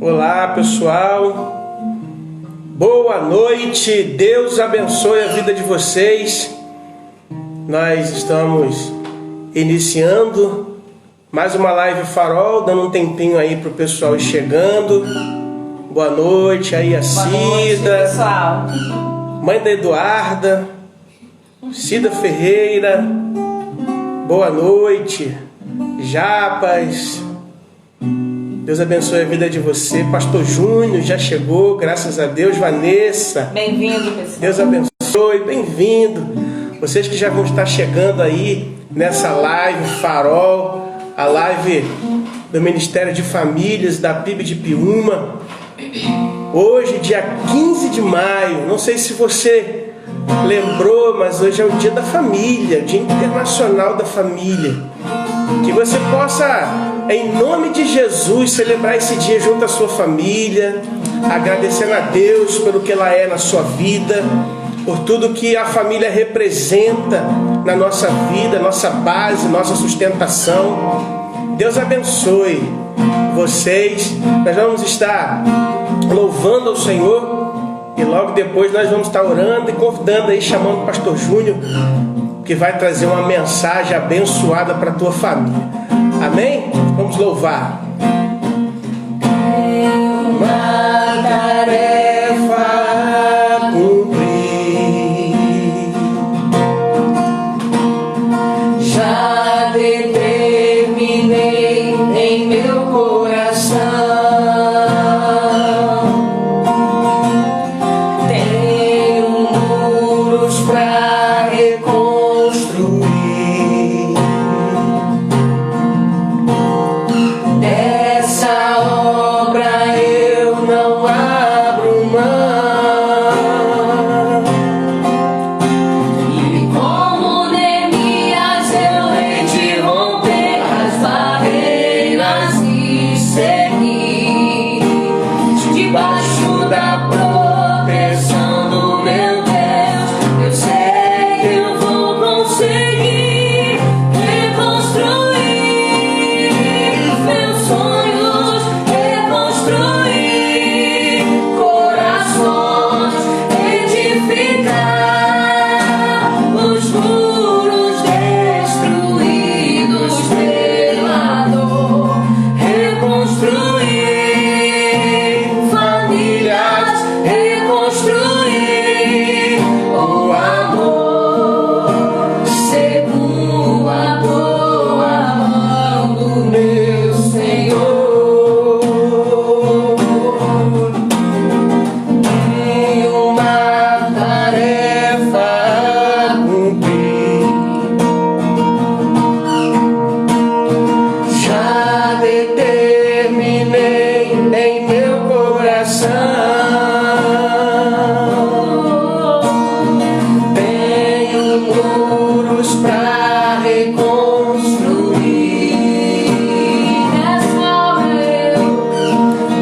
Olá, pessoal. Boa noite. Deus abençoe a vida de vocês. Nós estamos iniciando mais uma live Farol, dando um tempinho aí pro pessoal ir chegando. Boa noite aí a Cida. Boa noite, pessoal. Mãe da Eduarda, Cida Ferreira. Boa noite. Japas. Deus abençoe a vida de você. Pastor Júnior já chegou, graças a Deus. Vanessa. Bem-vindo, pessoal. Deus abençoe, bem-vindo. Vocês que já vão estar chegando aí nessa live Farol, a live do Ministério de Famílias da PIB de Piúma. Hoje, dia 15 de maio, não sei se você lembrou, mas hoje é o Dia da Família, Dia Internacional da Família. Que você possa, em nome de Jesus, celebrar esse dia junto à sua família, agradecendo a Deus pelo que ela é na sua vida, por tudo que a família representa na nossa vida, nossa base, nossa sustentação. Deus abençoe vocês. Nós vamos estar louvando ao Senhor e logo depois nós vamos estar orando e convidando aí, chamando o Pastor Júnior, que vai trazer uma mensagem abençoada para a tua família. Amém? Vamos louvar. Uma tarefa a cumprir, já determinei em meu coração. Tenho muros para reconstruir. Dessa obra eu não abro mão. E como Neemias eu hei de romper as barreiras e seguir debaixo da proteção do meu Deus. Eu sei que eu vou conseguir reconstruir meus sonhos, reconstruir corações, edificar os muros destruídos pela dor, reconstruir famílias, reconstruir o amor segundo a boa mão do meu Senhor. Tenho uma tarefa a cumprir, já determinei em meu coração. Tenho muros para reconstruir.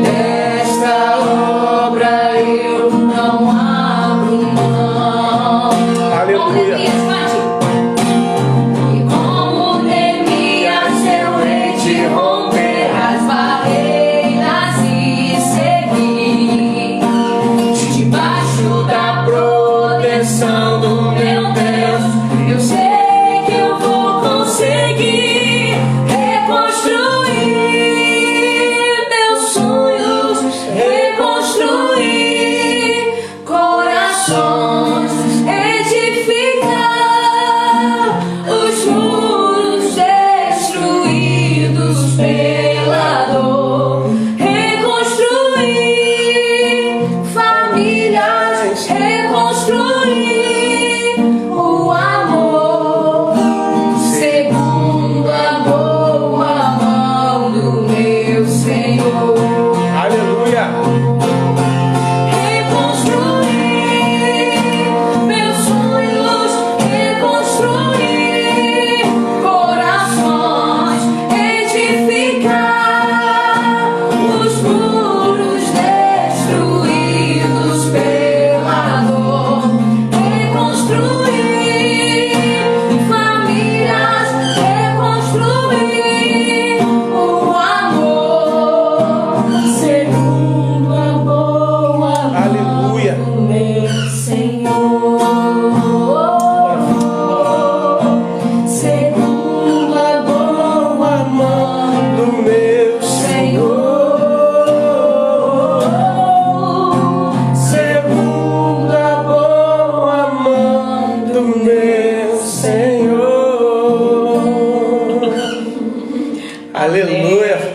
Desta obra eu não abro mão. Aleluia. E como Neemias eu hei de romper as barreiras e seguir debaixo da proteção do meu Deus. Eu sei que eu vou conseguir reconstruir meus sonhos, reconstruir corações, edificar os muros destruídos pela dor, reconstruir famílias, reconstruir o amor segundo a boa mão do meu Senhor. Aleluia. Reconstruir meus sonhos, reconstruir corações, edificar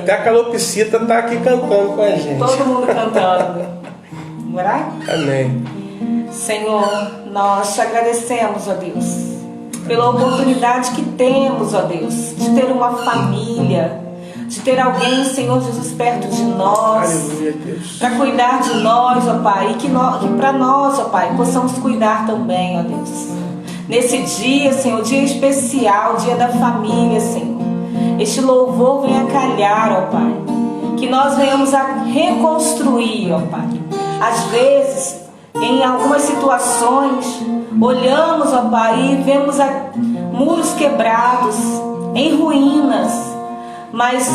Até a calopsita tá aqui cantando com a gente. Todo mundo cantando. Bora? Amém. Senhor, nós te agradecemos, ó Deus, pela oportunidade que temos, ó Deus, de ter uma família, de ter alguém, Senhor Jesus, perto de nós, Aleluia, Deus. para cuidar de nós, ó Pai, e que para nós, ó Pai, possamos cuidar também, ó Deus. Nesse dia, Senhor, dia especial, dia da família, Senhor, este louvor venha calhar, ó Pai, que nós venhamos a reconstruir, ó Pai. Às vezes, em algumas situações, olhamos, ó Pai, e vemos muros quebrados, em ruínas, mas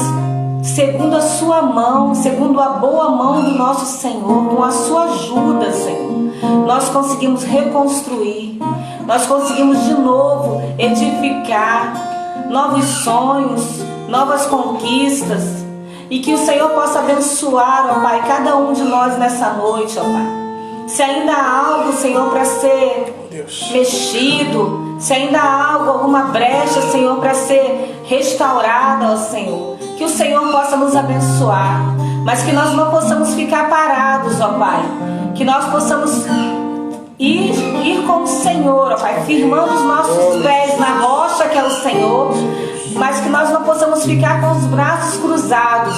segundo a sua mão, segundo a boa mão do nosso Senhor, com a sua ajuda, Senhor, nós conseguimos reconstruir, nós conseguimos de novo edificar novos sonhos, novas conquistas, e que o Senhor possa abençoar, ó Pai, cada um de nós nessa noite, ó Pai. Se ainda há algo, Senhor, para ser mexido, se ainda há algo, alguma brecha, Senhor, para ser restaurada, ó Senhor, que o Senhor possa nos abençoar, mas que nós não possamos ficar parados, ó Pai, que nós possamos ir com o Senhor, ó Pai, firmando os nossos pés na rocha que é o Senhor, mas que nós não possamos ficar com os braços cruzados,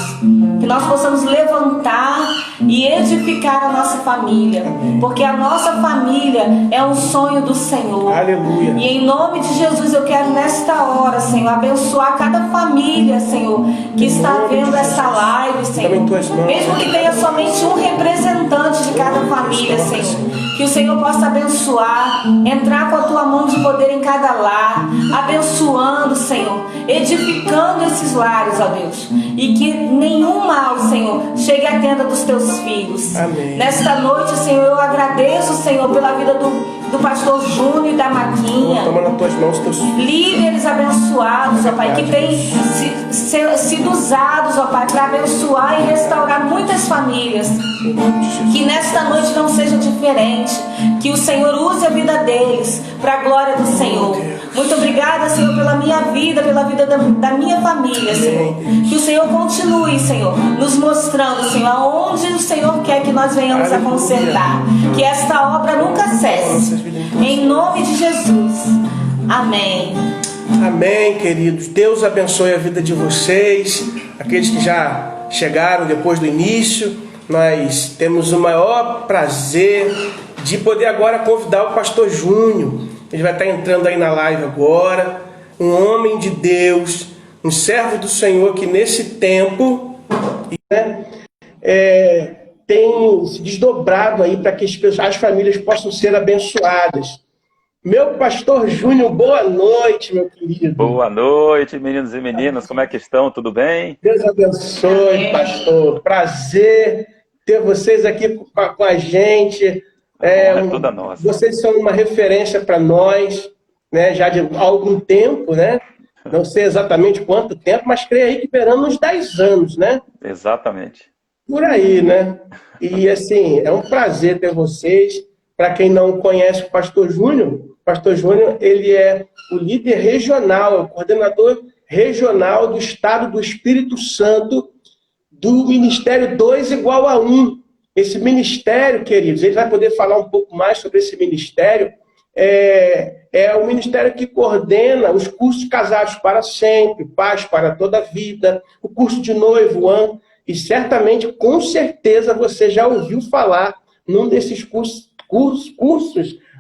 que nós possamos levantar e edificar a nossa família, porque a nossa família é um sonho do Senhor. Aleluia. E em nome de Jesus eu quero nesta hora, Senhor, abençoar cada família, Senhor, que está vendo essa live, Senhor, mesmo que tenha somente um representante de cada família, Senhor, que o Senhor possa abençoar, entrar com a tua mão de poder em cada lar, abençoando, Senhor, edificando esses lares, ó Deus, e que nenhum mal, Senhor, chegue à tenda dos teus filhos. Amém. Nesta noite, Senhor, eu agradeço, Senhor, pela vida do pastor Júnior e da Maquinha, Toma nas tuas mãos os teus filhos. líderes abençoados, ó Pai, que têm sido usados, ó Pai, para abençoar e restaurar muitas famílias. Que nesta noite não seja diferente, que o Senhor use a vida deles para a glória do Senhor. Muito obrigada, Senhor, pela minha vida, pela vida da minha família, Senhor. Que o Senhor continue, Senhor, nos mostrando, Senhor, aonde o Senhor quer que nós venhamos a consertar. Que esta obra nunca cesse. Em nome de Jesus. Amém. Amém, queridos. Deus abençoe a vida de vocês, aqueles que já chegaram depois do início. Nós temos o maior prazer de poder agora convidar o pastor Júnior. Ele vai estar entrando aí na live agora. Um homem de Deus, um servo do Senhor que nesse tempo, né, tem se desdobrado aí para que as famílias possam ser abençoadas. Meu pastor Júnior, boa noite, meu querido. Boa noite, meninos e meninas. Como é que estão? Tudo bem? Deus abençoe, pastor. Prazer ter vocês aqui com a gente. É toda nossa. Vocês são uma referência para nós, né, já de algum tempo, né? Não sei exatamente quanto tempo, mas creio aí que beirando uns 10 anos, né? Exatamente. Por aí, né? E assim, é um prazer ter vocês. Para quem não conhece o pastor Júnior, ele é o líder regional, o coordenador regional do Estado do Espírito Santo do Ministério 2 igual a 1. Esse ministério, queridos, ele vai poder falar um pouco mais sobre esse ministério. É o ministério que coordena os cursos Casados para Sempre, Paz para Toda a Vida, o curso de Noivo An, e certamente, com certeza, você já ouviu falar num desses cursos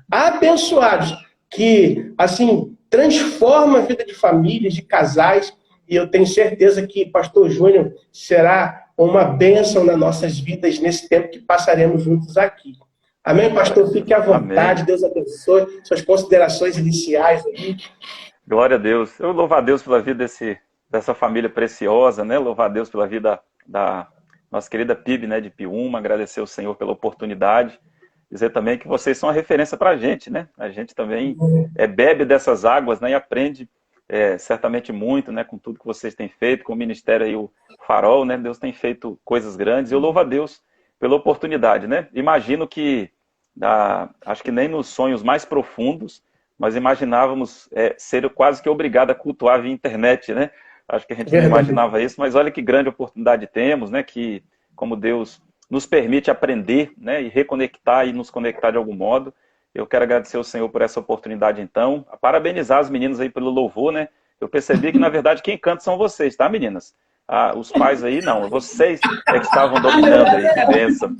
abençoados, que, assim, transforma a vida de famílias, de casais, e eu tenho certeza que pastor Júnior será uma bênção nas nossas vidas nesse tempo que passaremos juntos aqui. Amém, pastor? Fique à vontade. Amém. Deus abençoe. Suas considerações iniciais aí. Glória a Deus. Eu louvo a Deus pela vida dessa família preciosa, né? Louvar a Deus pela vida da nossa querida PIB, né, de Piúma. Agradecer ao Senhor pela oportunidade. Dizer também que vocês são uma referência para a gente, né? A gente também bebe dessas águas, né? E aprende certamente muito, né? Com tudo que vocês têm feito, com o ministério aí, o Farol, né? Deus tem feito coisas grandes. Eu louvo a Deus pela oportunidade, né? Imagino que, acho que nem nos sonhos mais profundos, nós imaginávamos ser quase que obrigado a cultuar via internet, né? Acho que a gente não Verdade. imaginava isso, mas olha que grande oportunidade temos, né? Que como Deus nos permite aprender, né? E reconectar e nos conectar de algum modo. Eu quero agradecer ao Senhor por essa oportunidade, então. Parabenizar as meninas aí pelo louvor, né? Eu percebi que, na verdade, quem canta são vocês, tá, meninas? Os pais aí, não. Vocês é que estavam dominando aí, que bênção.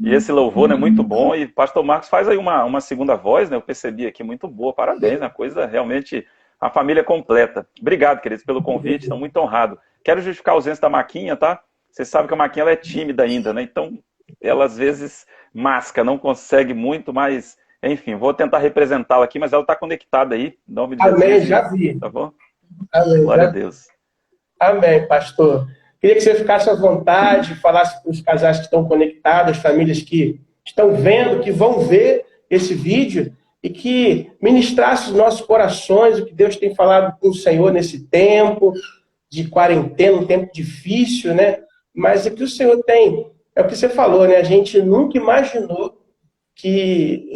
E esse louvor é muito bom. E pastor Marcos faz aí uma segunda voz, né? Eu percebi aqui, muito boa. Parabéns, né? Coisa realmente, a família completa. Obrigado, queridos, pelo convite. Estou muito honrado. Quero justificar a ausência da Maquinha, tá? Você sabe que a Maquinha ela é tímida ainda, né? Então, ela às vezes masca, não consegue muito, mas, enfim, vou tentar representá-la aqui, mas ela está conectada aí. Em nome de Amém, Jesus. já vi. Tá bom? Amém, Glória já a Deus. Amém, pastor. Queria que você ficasse à vontade, falasse para os casais que estão conectados, as famílias que estão vendo, que vão ver esse vídeo, e que ministrasse os nossos corações, o que Deus tem falado com o Senhor nesse tempo de quarentena, um tempo difícil, né? Mas o que o Senhor tem, é o que você falou, né? A gente nunca imaginou que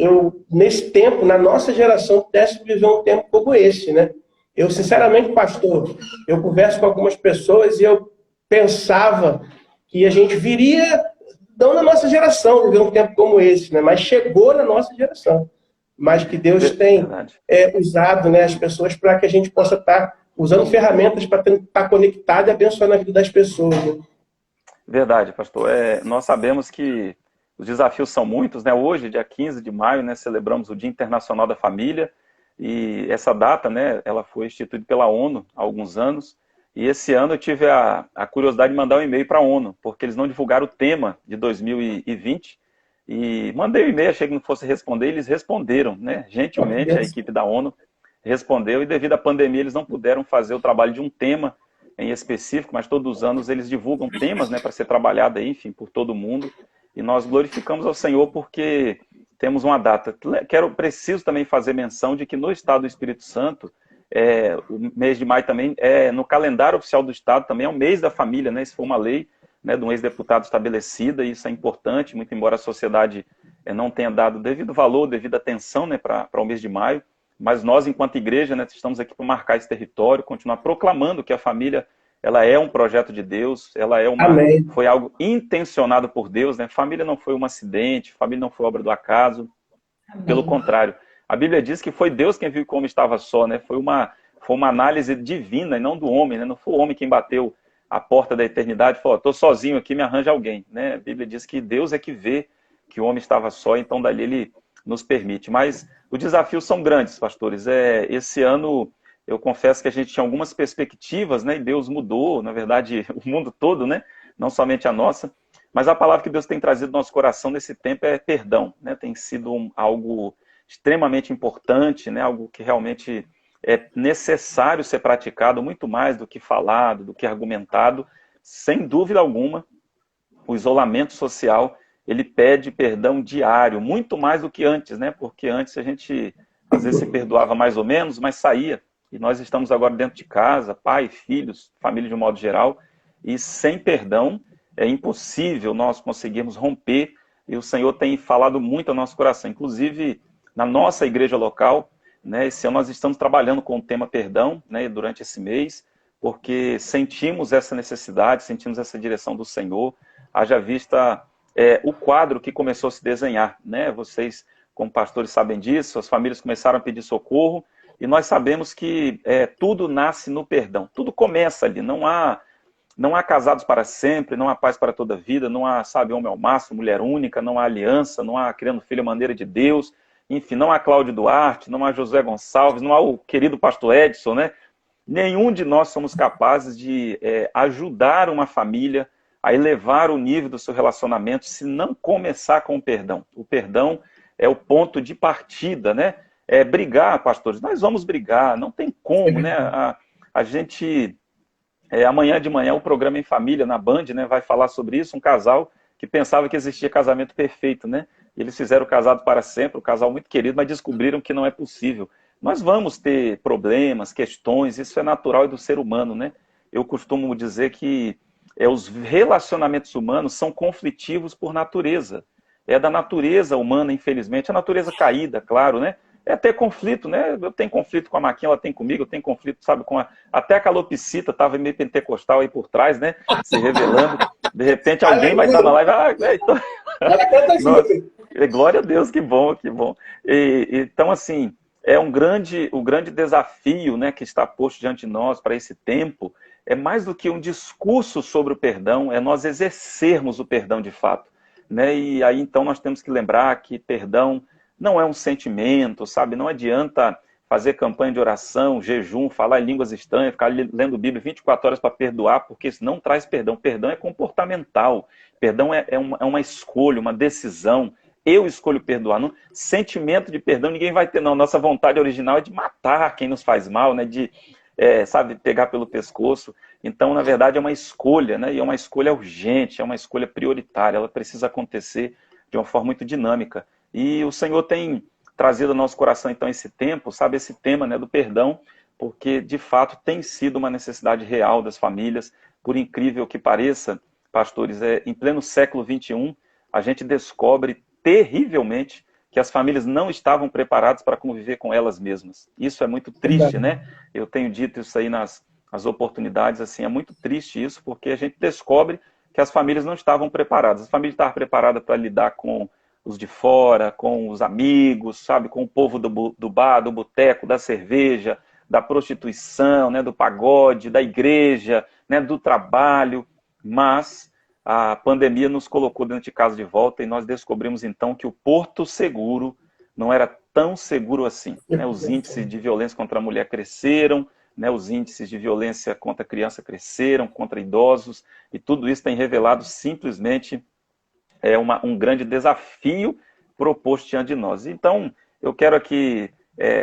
nesse tempo, na nossa geração, pudesse viver um tempo como esse, né? Eu, sinceramente, pastor, eu converso com algumas pessoas e eu pensava que a gente viria, não na nossa geração, viver um tempo como esse, né? Mas chegou na nossa geração. Mas que Deus tem usado, né, as pessoas para que a gente possa estar usando ferramentas para estar conectado e abençoando a vida das pessoas. Né? Verdade, pastor. Nós sabemos que os desafios são muitos, né? Hoje, dia 15 de maio, né, celebramos o Dia Internacional da Família, e essa data, né, ela foi instituída pela ONU há alguns anos, e esse ano eu tive a curiosidade de mandar um e-mail para a ONU, porque eles não divulgaram o tema de 2020, e mandei o e-mail, achei que não fosse responder, eles responderam, né? Gentilmente, a equipe da ONU respondeu, e devido à pandemia eles não puderam fazer o trabalho de um tema em específico, mas todos os anos eles divulgam temas, né, para ser trabalhado aí, enfim, por todo mundo, e nós glorificamos ao Senhor porque temos uma data. Preciso também fazer menção de que no Estado do Espírito Santo, o mês de maio também, no calendário oficial do Estado, também é o mês da família, né? Isso foi uma lei, né, de um ex-deputado estabelecida, e isso é importante, muito embora a sociedade não tenha dado devido valor, devido atenção, né, para o mês de maio, mas nós, enquanto igreja, né, estamos aqui para marcar esse território, continuar proclamando que a família ela é um projeto de Deus, ela foi algo intencionado por Deus, né? Família não foi um acidente, família não foi obra do acaso, Amém. Pelo contrário. A Bíblia diz que foi Deus quem viu que o homem estava só, né? Foi uma análise divina e não do homem, né? Não foi o homem quem bateu a porta da eternidade e falou, estou sozinho aqui, me arranja alguém, né? A Bíblia diz que Deus é que vê que o homem estava só, então dali ele nos permite. Mas os desafios são grandes, pastores. Esse ano, eu confesso que a gente tinha algumas perspectivas, né? E Deus mudou, na verdade, o mundo todo, né? Não somente a nossa. Mas a palavra que Deus tem trazido no nosso coração nesse tempo é perdão, né? Tem sido algo extremamente importante, né? Algo que realmente é necessário ser praticado, muito mais do que falado, do que argumentado. Sem dúvida alguma, o isolamento social, ele pede perdão diário, muito mais do que antes, né? Porque antes a gente, às vezes, se perdoava mais ou menos, mas saía. E nós estamos agora dentro de casa, pai, filhos, família de um modo geral, e sem perdão é impossível nós conseguirmos romper, e o Senhor tem falado muito ao nosso coração. Inclusive, na nossa igreja local, né, esse ano nós estamos trabalhando com o tema perdão, né, durante esse mês, porque sentimos essa necessidade, sentimos essa direção do Senhor, haja vista o quadro que começou a se desenhar, né? Vocês, como pastores, sabem disso, as famílias começaram a pedir socorro, e nós sabemos que tudo nasce no perdão, tudo começa ali, não há casados para sempre, não há paz para toda a vida, não há, homem ao máximo, mulher única, não há aliança, não há criando filho à maneira de Deus, enfim, não há Cláudio Duarte, não há José Gonçalves, não há o querido pastor Edson, né? Nenhum de nós somos capazes de ajudar uma família a elevar o nível do seu relacionamento se não começar com o perdão. O perdão é o ponto de partida, né? Brigar, pastores, nós vamos brigar, não tem como, né? A gente, amanhã de manhã, o programa Em Família, na Band, né, vai falar sobre isso, um casal que pensava que existia casamento perfeito, né? Eles fizeram casado para sempre, um casal muito querido, mas descobriram que não é possível. Nós vamos ter problemas, questões, isso é natural e do ser humano, né? Eu costumo dizer que os relacionamentos humanos são conflitivos por natureza. É da natureza humana, infelizmente, a natureza caída, claro, né? é ter conflito, né? Eu tenho conflito com a Maquinha, ela tem comigo, eu tenho conflito, sabe, até a calopsita estava meio pentecostal aí por trás, né? Se revelando. De repente alguém vai estar na live, então... Ela canta Nossa, junto. glória a Deus, que bom, que bom. Então, assim, o grande desafio, né, que está posto diante de nós para esse tempo é mais do que um discurso sobre o perdão, é nós exercermos o perdão de fato, né? E aí, então, nós temos que lembrar que perdão não é um sentimento, sabe? Não adianta fazer campanha de oração, jejum, falar em línguas estranhas, ficar lendo Bíblia 24 horas para perdoar, porque isso não traz perdão. Perdão é comportamental. Perdão é uma escolha, uma decisão. Eu escolho perdoar. Não, sentimento de perdão ninguém vai ter, não. Nossa vontade original é de matar quem nos faz mal, né? De, sabe, pegar pelo pescoço. Então, na verdade, é uma escolha, né? E é uma escolha urgente, é uma escolha prioritária. Ela precisa acontecer de uma forma muito dinâmica. E o Senhor tem trazido ao nosso coração, então, esse tempo, sabe, esse tema, né, do perdão, porque, de fato, tem sido uma necessidade real das famílias. Por incrível que pareça, pastores, em pleno século XXI, a gente descobre terrivelmente que as famílias não estavam preparadas para conviver com elas mesmas. Isso é muito triste, né? Eu tenho dito isso aí nas oportunidades, assim, é muito triste isso, porque a gente descobre que as famílias não estavam preparadas. As famílias estavam preparadas para lidar com os de fora, com os amigos, sabe, com o povo do bar, do boteco, da cerveja, da prostituição, né, do pagode, da igreja, né, do trabalho, mas a pandemia nos colocou dentro de casa de volta e nós descobrimos então que o porto seguro não era tão seguro assim, né? Os índices de violência contra a mulher cresceram, né, os índices de violência contra a criança cresceram, contra idosos, e tudo isso tem revelado simplesmente um grande desafio proposto diante de nós. Então, eu quero aqui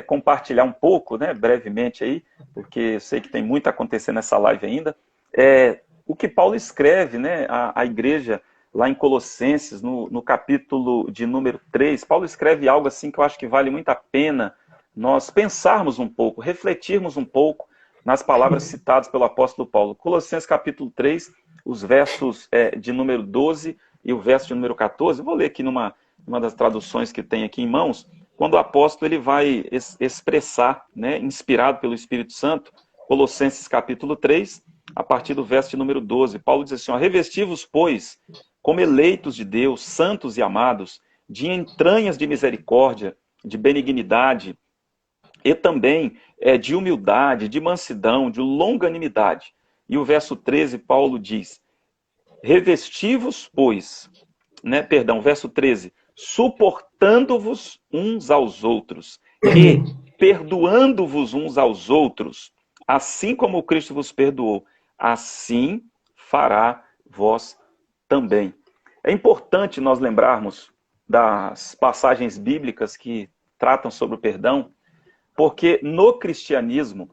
compartilhar um pouco, né, brevemente aí, porque eu sei que tem muito a acontecer nessa live ainda, o que Paulo escreve, né, à igreja lá em Colossenses, no capítulo de número 3, Paulo escreve algo assim que eu acho que vale muito a pena nós pensarmos um pouco, refletirmos um pouco nas palavras citadas pelo apóstolo Paulo. Colossenses capítulo 3, os versos de número 12 e o verso de número 14, vou ler aqui numa das traduções que tem aqui em mãos, quando o apóstolo ele vai expressar, né, inspirado pelo Espírito Santo, Colossenses capítulo 3, a partir do verso de número 12, Paulo diz assim, ó, revesti-vos, pois, como eleitos de Deus, santos e amados, de entranhas de misericórdia, de benignidade, e também de humildade, de mansidão, de longanimidade. E o verso 13, Paulo diz, revesti-vos, pois, né, perdão, verso 13, suportando-vos uns aos outros e perdoando-vos uns aos outros, assim como Cristo vos perdoou, assim fará vós também. É importante nós lembrarmos das passagens bíblicas que tratam sobre o perdão, porque no cristianismo,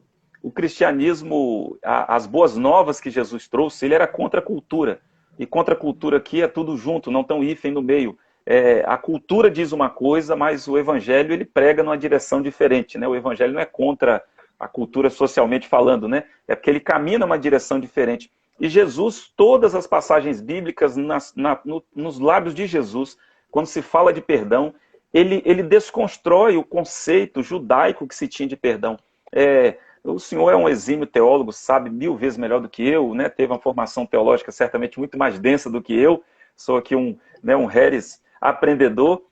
as boas novas que Jesus trouxe, ele era contra a cultura. E contra a cultura aqui é tudo junto, não tem um hífen no meio. A cultura diz uma coisa, mas o evangelho ele prega numa direção diferente, né? O evangelho não é contra a cultura socialmente falando, né? É porque ele caminha numa direção diferente. E Jesus, todas as passagens bíblicas nos lábios de Jesus, quando se fala de perdão, ele desconstrói o conceito judaico que se tinha de perdão. O senhor é um exímio teólogo, sabe 1000 vezes melhor do que eu, né? Teve uma formação teológica certamente muito mais densa do que eu, sou aqui um Heres aprendedor,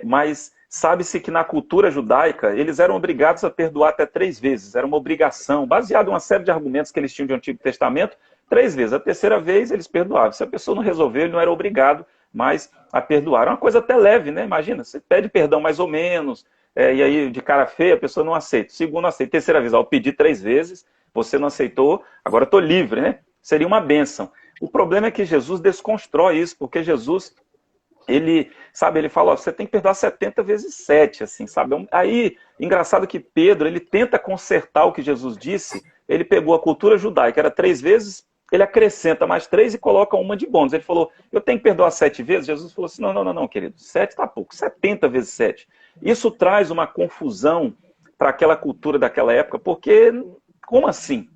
mas sabe-se que na cultura judaica eles eram obrigados a perdoar até 3 vezes, era uma obrigação, baseado em uma série de argumentos que eles tinham do Antigo Testamento, 3 vezes. A terceira vez eles perdoavam. Se a pessoa não resolveu, ele não era obrigado mais a perdoar. Era uma coisa até leve, né? Imagina, você pede perdão mais ou menos, e aí de cara feia a pessoa não aceita. Segundo, aceita. Terceira vez, eu pedi 3 vezes, você não aceitou, agora eu estou livre, né? Seria uma bênção. O problema é que Jesus desconstrói isso, porque Jesus, ele fala, ó, você tem que perdoar 70 vezes 7, assim, sabe? Aí, engraçado que Pedro, ele tenta consertar o que Jesus disse, ele pegou a cultura judaica, era 3 vezes, ele acrescenta mais 3 e coloca uma de bônus. Ele falou, eu tenho que perdoar 7 vezes? Jesus falou assim, não, querido, 7 está pouco, 70 vezes 7. Isso traz uma confusão para aquela cultura daquela época, porque, como assim?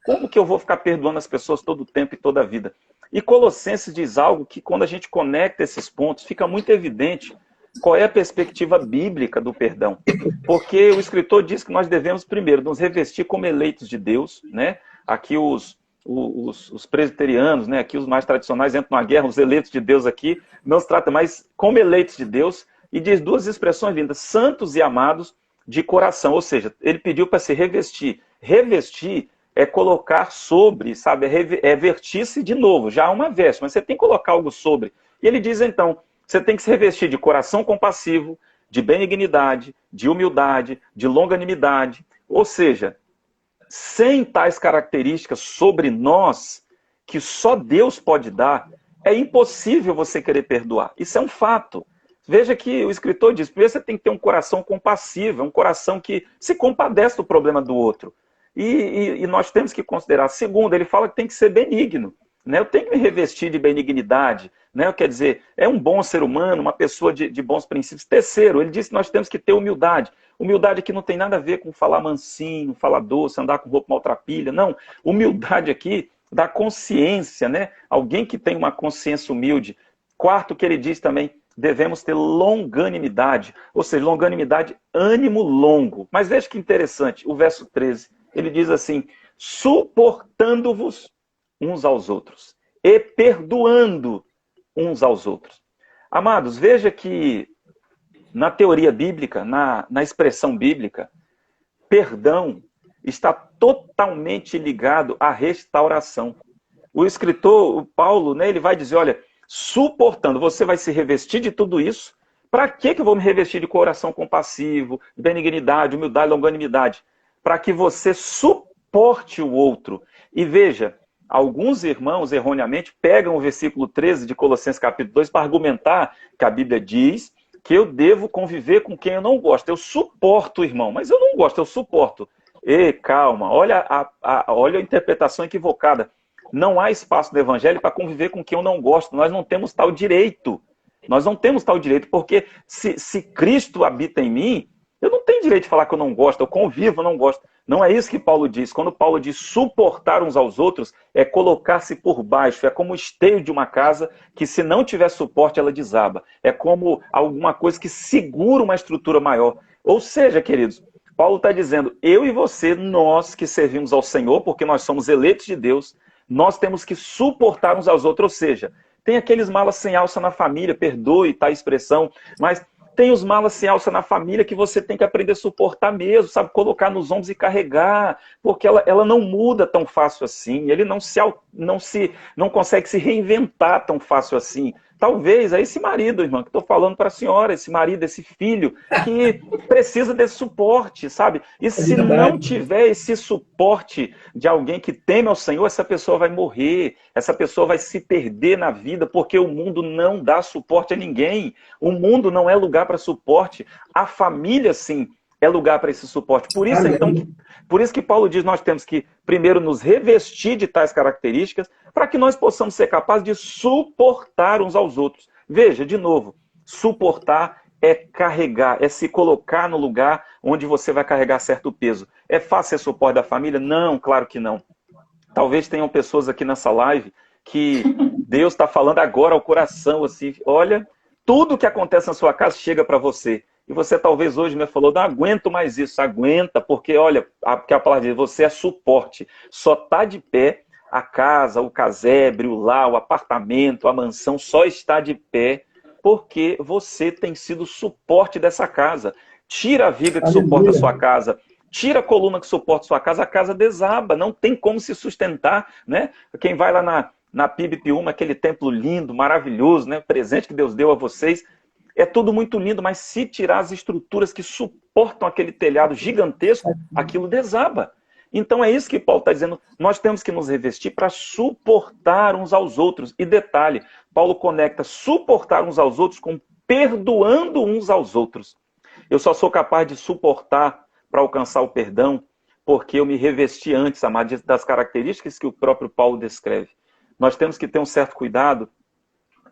Como que eu vou ficar perdoando as pessoas todo o tempo e toda a vida? E Colossenses diz algo que, quando a gente conecta esses pontos, fica muito evidente qual é a perspectiva bíblica do perdão. Porque o escritor diz que nós devemos primeiro nos revestir como eleitos de Deus, né? Aqui os presbiterianos, né? Aqui os mais tradicionais entram na guerra, os eleitos de Deus aqui não se trata mais como eleitos de Deus, e diz duas expressões lindas: santos e amados de coração. Ou seja, ele pediu para se revestir. Revestir é colocar sobre, sabe? É vestir-se de novo. Já há uma veste, mas você tem que colocar algo sobre. E ele diz então, você tem que se revestir de coração compassivo, de benignidade, de humildade, de longanimidade. Ou seja, sem tais características sobre nós, que só Deus pode dar, é impossível você querer perdoar. Isso é um fato. Veja que o escritor diz, primeiro você tem que ter um coração compassivo, um coração que se compadece do problema do outro. E nós temos que considerar. Segundo, ele fala que tem que ser benigno. Né? Eu tenho que me revestir de benignidade. Né? Quer dizer, é um bom ser humano, uma pessoa de bons princípios. Terceiro, ele diz que nós temos que ter humildade. Humildade aqui não tem nada a ver com falar mansinho, falar doce, andar com roupa maltrapilha. Não, humildade aqui da consciência, né? Alguém que tem uma consciência humilde. Quarto, que ele diz também, devemos ter longanimidade. Ou seja, longanimidade, ânimo longo. Mas veja que interessante, o verso 13, ele diz assim, suportando-vos uns aos outros e perdoando uns aos outros. Amados, veja que na teoria bíblica, na expressão bíblica, perdão está totalmente ligado à restauração. O escritor, o Paulo, né, ele vai dizer, olha, suportando, você vai se revestir de tudo isso. Para que eu vou me revestir de coração compassivo, de benignidade, humildade, longanimidade? Para que você suporte o outro. E veja, alguns irmãos, erroneamente, pegam o versículo 13 de Colossenses capítulo 2 para argumentar que a Bíblia diz que eu devo conviver com quem eu não gosto. Eu suporto o irmão, mas eu não gosto, eu suporto. E calma, olha olha a interpretação equivocada. Não há espaço no evangelho para conviver com quem eu não gosto. Nós não temos tal direito. Nós não temos tal direito, porque se Cristo habita em mim, eu não tenho direito de falar que eu não gosto, eu convivo, eu não gosto. Não é isso que Paulo diz. Quando Paulo diz suportar uns aos outros, é colocar-se por baixo. É como o esteio de uma casa que, se não tiver suporte, ela desaba. É como alguma coisa que segura uma estrutura maior. Ou seja, queridos, Paulo está dizendo, eu e você, nós que servimos ao Senhor, porque nós somos eleitos de Deus, nós temos que suportar uns aos outros. Ou seja, tem aqueles malas sem alça na família, perdoe tá, a expressão, mas tem os malas sem alça na família que você tem que aprender a suportar mesmo, sabe? Colocar nos ombros e carregar, porque ela não muda tão fácil assim, ele não consegue se reinventar tão fácil assim. Talvez é esse marido, irmão, que estou falando para a senhora, esse marido, esse filho, que precisa desse suporte, sabe? E se não tiver esse suporte de alguém que teme ao Senhor, essa pessoa vai morrer, essa pessoa vai se perder na vida, porque o mundo não dá suporte a ninguém. O mundo não é lugar para suporte. A família, sim, é lugar para esse suporte. Por isso, então, por isso que Paulo diz, nós temos que primeiro nos revestir de tais características para que nós possamos ser capazes de suportar uns aos outros. Veja, de novo, suportar é carregar, é se colocar no lugar onde você vai carregar certo peso. É fácil ser suporte da família? Não, claro que não. Talvez tenham pessoas aqui nessa live que Deus está falando agora ao coração, assim, olha, tudo que acontece na sua casa chega para você. E você talvez hoje me falou, não aguento mais isso, aguenta, porque olha, porque a palavra diz, você é suporte. Só está de pé a casa, o casebre, o lar, o apartamento, a mansão, só está de pé porque você tem sido suporte dessa casa. Tira a viga que suporta a sua casa, tira a coluna que suporta a sua casa, a casa desaba, não tem como se sustentar, né? Quem vai lá na PIB Piúma, aquele templo lindo, maravilhoso, né? Presente que Deus deu a vocês, é tudo muito lindo, mas se tirar as estruturas que suportam aquele telhado gigantesco, aquilo desaba. Então é isso que Paulo está dizendo, nós temos que nos revestir para suportar uns aos outros. E detalhe, Paulo conecta suportar uns aos outros com perdoando uns aos outros. Eu só sou capaz de suportar para alcançar o perdão porque eu me revesti antes, amado, das características que o próprio Paulo descreve. Nós temos que ter um certo cuidado,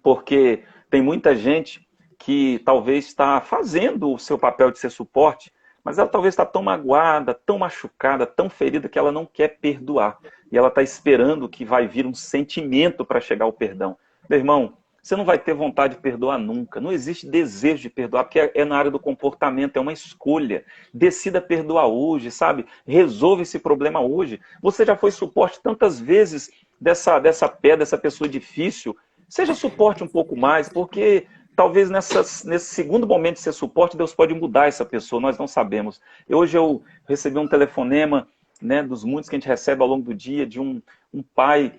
porque tem muita gente que talvez está fazendo o seu papel de ser suporte, mas ela talvez está tão magoada, tão machucada, tão ferida, que ela não quer perdoar. E ela está esperando que vai vir um sentimento para chegar ao perdão. Meu irmão, você não vai ter vontade de perdoar nunca. Não existe desejo de perdoar, porque é na área do comportamento, é uma escolha. Decida perdoar hoje, sabe? Resolva esse problema hoje. Você já foi suporte tantas vezes dessa pessoa difícil. Seja suporte um pouco mais, porque talvez nesse segundo momento de ser suporte, Deus pode mudar essa pessoa, nós não sabemos. Hoje eu recebi um telefonema, né, dos muitos que a gente recebe ao longo do dia, de um pai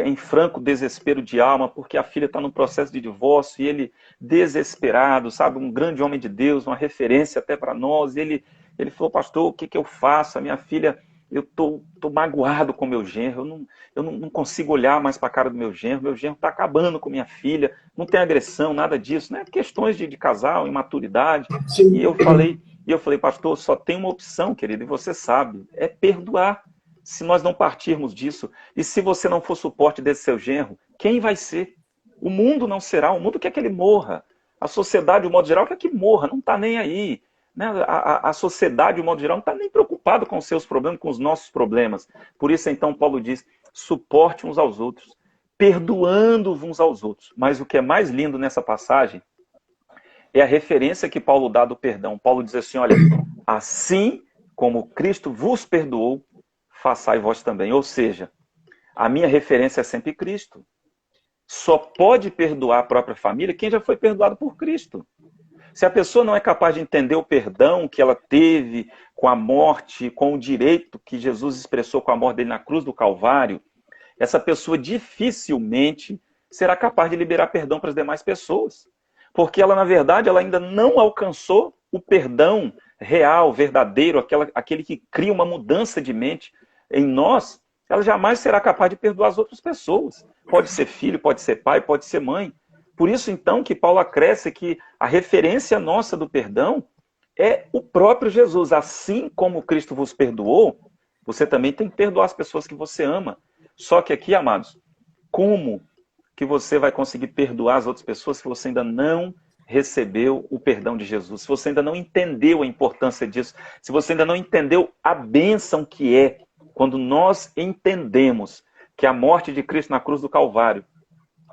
em franco desespero de alma, porque a filha está num processo de divórcio, e ele desesperado, sabe, um grande homem de Deus, uma referência até para nós, e ele falou: pastor, o que eu faço? A minha filha, eu tô magoado com meu genro, eu não consigo olhar mais para a cara do meu genro está acabando com minha filha, não tem agressão, nada disso, né? Questões de casal, imaturidade. Sim. E eu falei, pastor, só tem uma opção, querido, e você sabe, é perdoar. Se nós não partirmos disso, e se você não for suporte desse seu genro, quem vai ser? O mundo não será, o mundo quer que ele morra. A sociedade, de modo geral, quer que morra, não está nem aí. Né? A sociedade, de modo geral, não está nem preocupado com os seus problemas, com os nossos problemas. Por isso, então, Paulo diz, suporte uns aos outros, perdoando uns aos outros. Mas o que é mais lindo nessa passagem é a referência que Paulo dá do perdão. Paulo diz assim, olha, assim como Cristo vos perdoou, façai vós também. Ou seja, a minha referência é sempre Cristo. Só pode perdoar a própria família quem já foi perdoado por Cristo. Se a pessoa não é capaz de entender o perdão que ela teve com a morte, com o direito que Jesus expressou com a morte dele na cruz do Calvário, essa pessoa dificilmente será capaz de liberar perdão para as demais pessoas. Porque ela, na verdade, ela ainda não alcançou o perdão real, verdadeiro, aquele que cria uma mudança de mente em nós. Ela jamais será capaz de perdoar as outras pessoas. Pode ser filho, pode ser pai, pode ser mãe. Por isso, então, que Paulo acresce que a referência nossa do perdão é o próprio Jesus. Assim como Cristo vos perdoou, você também tem que perdoar as pessoas que você ama. Só que aqui, amados, como que você vai conseguir perdoar as outras pessoas se você ainda não recebeu o perdão de Jesus? Se você ainda não entendeu a importância disso, se você ainda não entendeu a bênção que é quando nós entendemos que a morte de Cristo na cruz do Calvário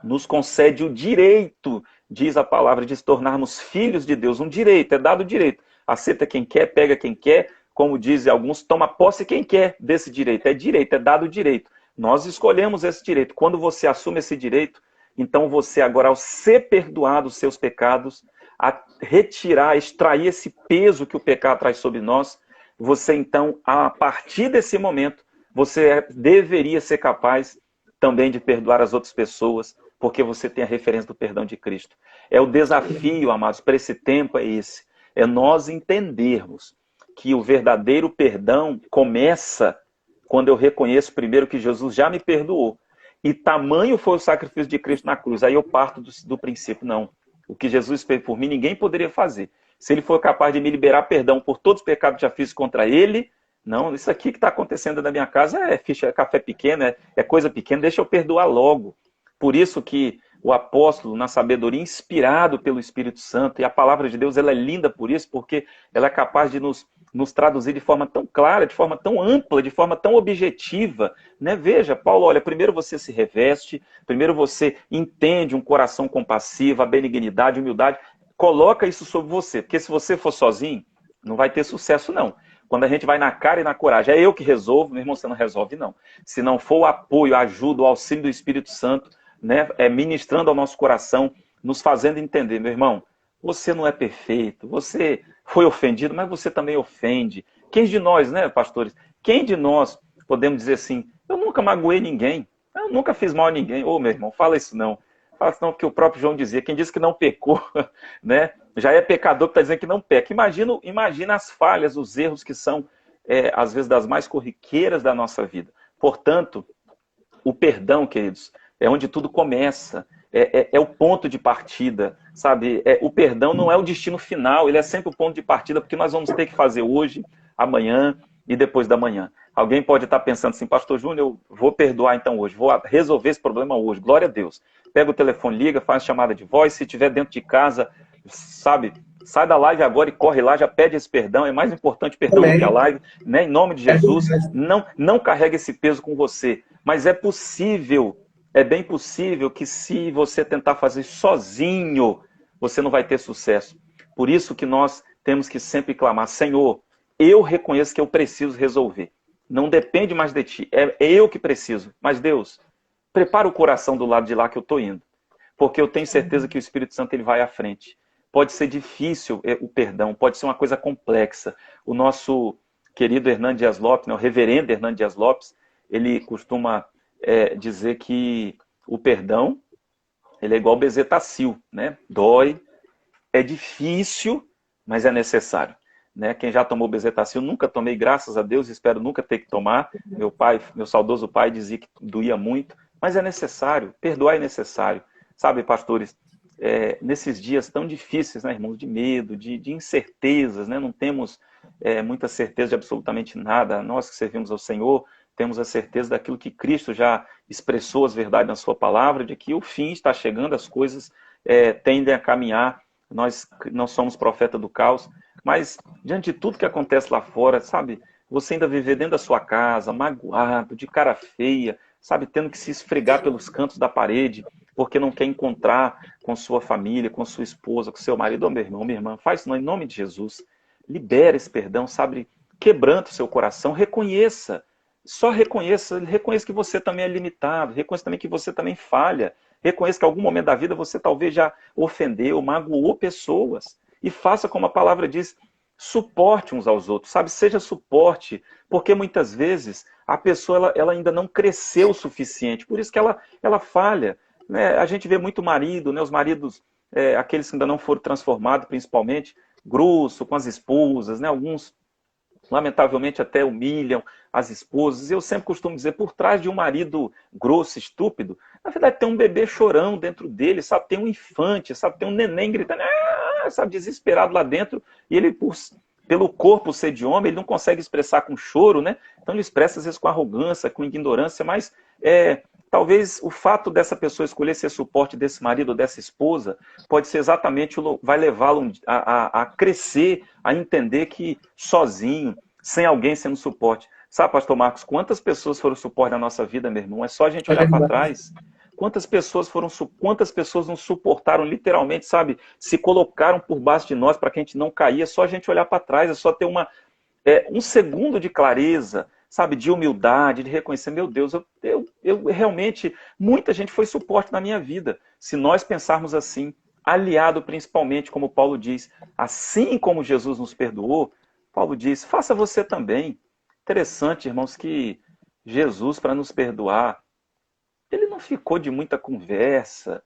nos concede o direito, diz a palavra, de se tornarmos filhos de Deus. Um direito, é dado o direito. Aceita quem quer, pega quem quer, como dizem alguns, toma posse quem quer desse direito. É dado o direito. Nós escolhemos esse direito. Quando você assume esse direito, então você agora, ao ser perdoado os seus pecados, a retirar, a extrair esse peso que o pecado traz sobre nós, você então, a partir desse momento, você deveria ser capaz também de perdoar as outras pessoas, porque você tem a referência do perdão de Cristo. É o desafio, amados, para esse tempo é esse. É nós entendermos que o verdadeiro perdão começa quando eu reconheço primeiro que Jesus já me perdoou. E tamanho foi o sacrifício de Cristo na cruz. Aí eu parto do princípio, não. O que Jesus fez por mim, ninguém poderia fazer. Se ele for capaz de me liberar perdão por todos os pecados que já fiz contra ele, não, isso aqui que está acontecendo na minha casa é café pequeno, é coisa pequena, deixa eu perdoar logo. Por isso que o apóstolo, na sabedoria, inspirado pelo Espírito Santo, e a palavra de Deus ela é linda por isso, porque ela é capaz de nos traduzir de forma tão clara, de forma tão ampla, de forma tão objetiva. Né? Veja, Paulo, olha, primeiro você se reveste, primeiro você entende um coração compassivo, a benignidade, a humildade, coloca isso sobre você, porque se você for sozinho, não vai ter sucesso não. Quando a gente vai na cara e na coragem, é eu que resolvo, meu irmão, você não resolve não. Se não for o apoio, a ajuda, o auxílio do Espírito Santo, né, ministrando ao nosso coração, nos fazendo entender, meu irmão, você não é perfeito, você foi ofendido, mas você também ofende. Quem de nós, né, pastores, quem de nós podemos dizer assim, eu nunca magoei ninguém, eu nunca fiz mal a ninguém. Ô, meu irmão, fala isso não. Fala isso não, porque o próprio João dizia, quem diz que não pecou, né, já é pecador que está dizendo que não peca. Imagina as falhas, os erros que são, às vezes, das mais corriqueiras da nossa vida. Portanto, o perdão, queridos, é onde tudo começa, é o ponto de partida, sabe? O perdão não é o destino final, ele é sempre o ponto de partida, porque nós vamos ter que fazer hoje, amanhã e depois da manhã. Alguém pode estar pensando assim, pastor Júnior, eu vou perdoar então hoje, vou resolver esse problema hoje, glória a Deus. Pega o telefone, liga, faz chamada de voz, se estiver dentro de casa, sabe, sai da live agora e corre lá, já pede esse perdão, é mais importante perdão do que a live, né? Em nome de Jesus, não carrega esse peso com você, mas é possível é bem possível que se você tentar fazer sozinho, você não vai ter sucesso. Por isso que nós temos que sempre clamar, Senhor, eu reconheço que eu preciso resolver. Não depende mais de ti, é eu que preciso. Mas Deus, prepara o coração do lado de lá que eu estou indo. Porque eu tenho certeza que o Espírito Santo ele vai à frente. Pode ser difícil o perdão, pode ser uma coisa complexa. O nosso querido Hernando Dias Lopes, né, o reverendo Hernando Dias Lopes, ele costuma dizer que o perdão ele é igual bezetacil, né? Dói, é difícil, mas é necessário. Né? Quem já tomou bezetacil, nunca tomei, graças a Deus, espero nunca ter que tomar. Meu saudoso pai dizia que doía muito, mas é necessário, perdoar é necessário. Sabe, pastores, nesses dias tão difíceis, né, irmãos, de medo, de incertezas, né? Não temos muita certeza de absolutamente nada. Nós que servimos ao Senhor, temos a certeza daquilo que Cristo já expressou as verdades na sua palavra, de que o fim está chegando, as coisas tendem a caminhar. Nós não somos profeta do caos, mas diante de tudo que acontece lá fora, sabe, você ainda viver dentro da sua casa, magoado, de cara feia, sabe, tendo que se esfregar pelos cantos da parede, porque não quer encontrar com sua família, com sua esposa, com seu marido, meu irmão, minha irmã, faz isso em nome de Jesus. Libera esse perdão, sabe, quebranta o seu coração, reconheça, só reconheça que você também é limitado, reconheça também que você também falha, reconheça que em algum momento da vida você talvez já ofendeu, magoou pessoas, e faça como a palavra diz, suporte uns aos outros, sabe? Seja suporte, porque muitas vezes a pessoa ela ainda não cresceu o suficiente, por isso que ela falha. Né? A gente vê muito marido, né? Os maridos, aqueles que ainda não foram transformados, principalmente, grosso com as esposas, né? Alguns, lamentavelmente, até humilham as esposas. Eu sempre costumo dizer, por trás de um marido grosso, estúpido, na verdade tem um bebê chorão dentro dele, sabe? Tem um infante, sabe? Tem um neném gritando, sabe? Desesperado lá dentro, e ele, pelo corpo ser de homem, ele não consegue expressar com choro, né? Então ele expressa às vezes com arrogância, com ignorância, mas talvez o fato dessa pessoa escolher ser suporte desse marido ou dessa esposa pode ser exatamente, vai levá-lo a crescer, a entender que sozinho, sem alguém sendo suporte. Sabe, pastor Marcos, quantas pessoas foram suporte na nossa vida, meu irmão? É só a gente olhar para trás. Quantas pessoas nos suportaram literalmente, sabe? Se colocaram por baixo de nós para que a gente não caia. É só a gente olhar para trás, é só ter um segundo de clareza, sabe? De humildade, de reconhecer, meu Deus, eu realmente, muita gente foi suporte na minha vida. Se nós pensarmos assim, aliado principalmente, como Paulo diz, assim como Jesus nos perdoou, Paulo diz, faça você também. Interessante, irmãos, que Jesus, para nos perdoar, ele não ficou de muita conversa,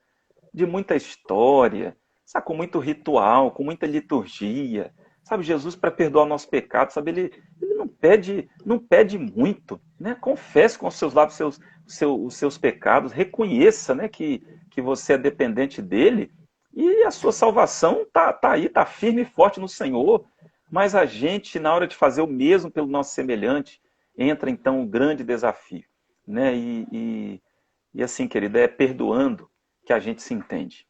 de muita história, sabe, com muito ritual, com muita liturgia. Sabe, Jesus, para perdoar o nosso pecado, sabe, ele não pede muito, né? Confesse com os seus lábios os seus pecados, reconheça, né, que você é dependente dele, e a sua salvação tá aí, tá firme e forte no Senhor. Mas a gente, na hora de fazer o mesmo pelo nosso semelhante, entra então um grande desafio, né? E assim, querido, é perdoando que a gente se entende.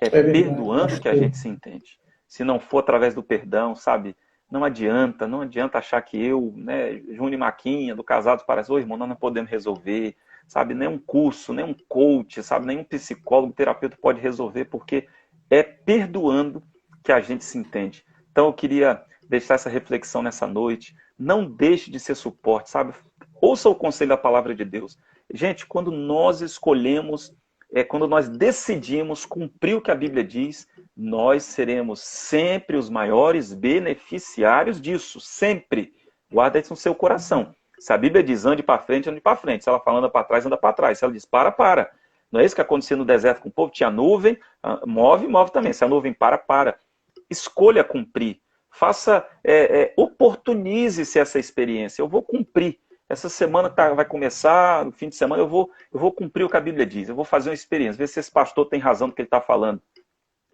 É perdoando que a gente se entende. Se não for através do perdão, sabe? Não adianta achar que eu, né, Júnior e Maquinha, do Casados para as, irmão, nós não podemos resolver, sabe? Nem um curso, nem um coach, sabe? Nem um psicólogo, terapeuta pode resolver, porque é perdoando que a gente se entende. Então eu queria deixar essa reflexão nessa noite. Não deixe de ser suporte, sabe? Ouça o conselho da palavra de Deus. Gente, quando nós escolhemos, quando nós decidimos cumprir o que a Bíblia diz, nós seremos sempre os maiores beneficiários disso. Sempre. Guarda isso no seu coração. Se a Bíblia diz ande para frente, ande para frente. Se ela fala anda para trás, anda para trás. Se ela diz para. Não é isso que acontecia no deserto com o povo? Tinha nuvem, move também. Se a nuvem para. Escolha cumprir. Faça, oportunize-se essa experiência. Eu vou cumprir. Essa semana vai começar, no fim de semana eu vou cumprir o que a Bíblia diz. Eu vou fazer uma experiência, ver se esse pastor tem razão do que ele está falando.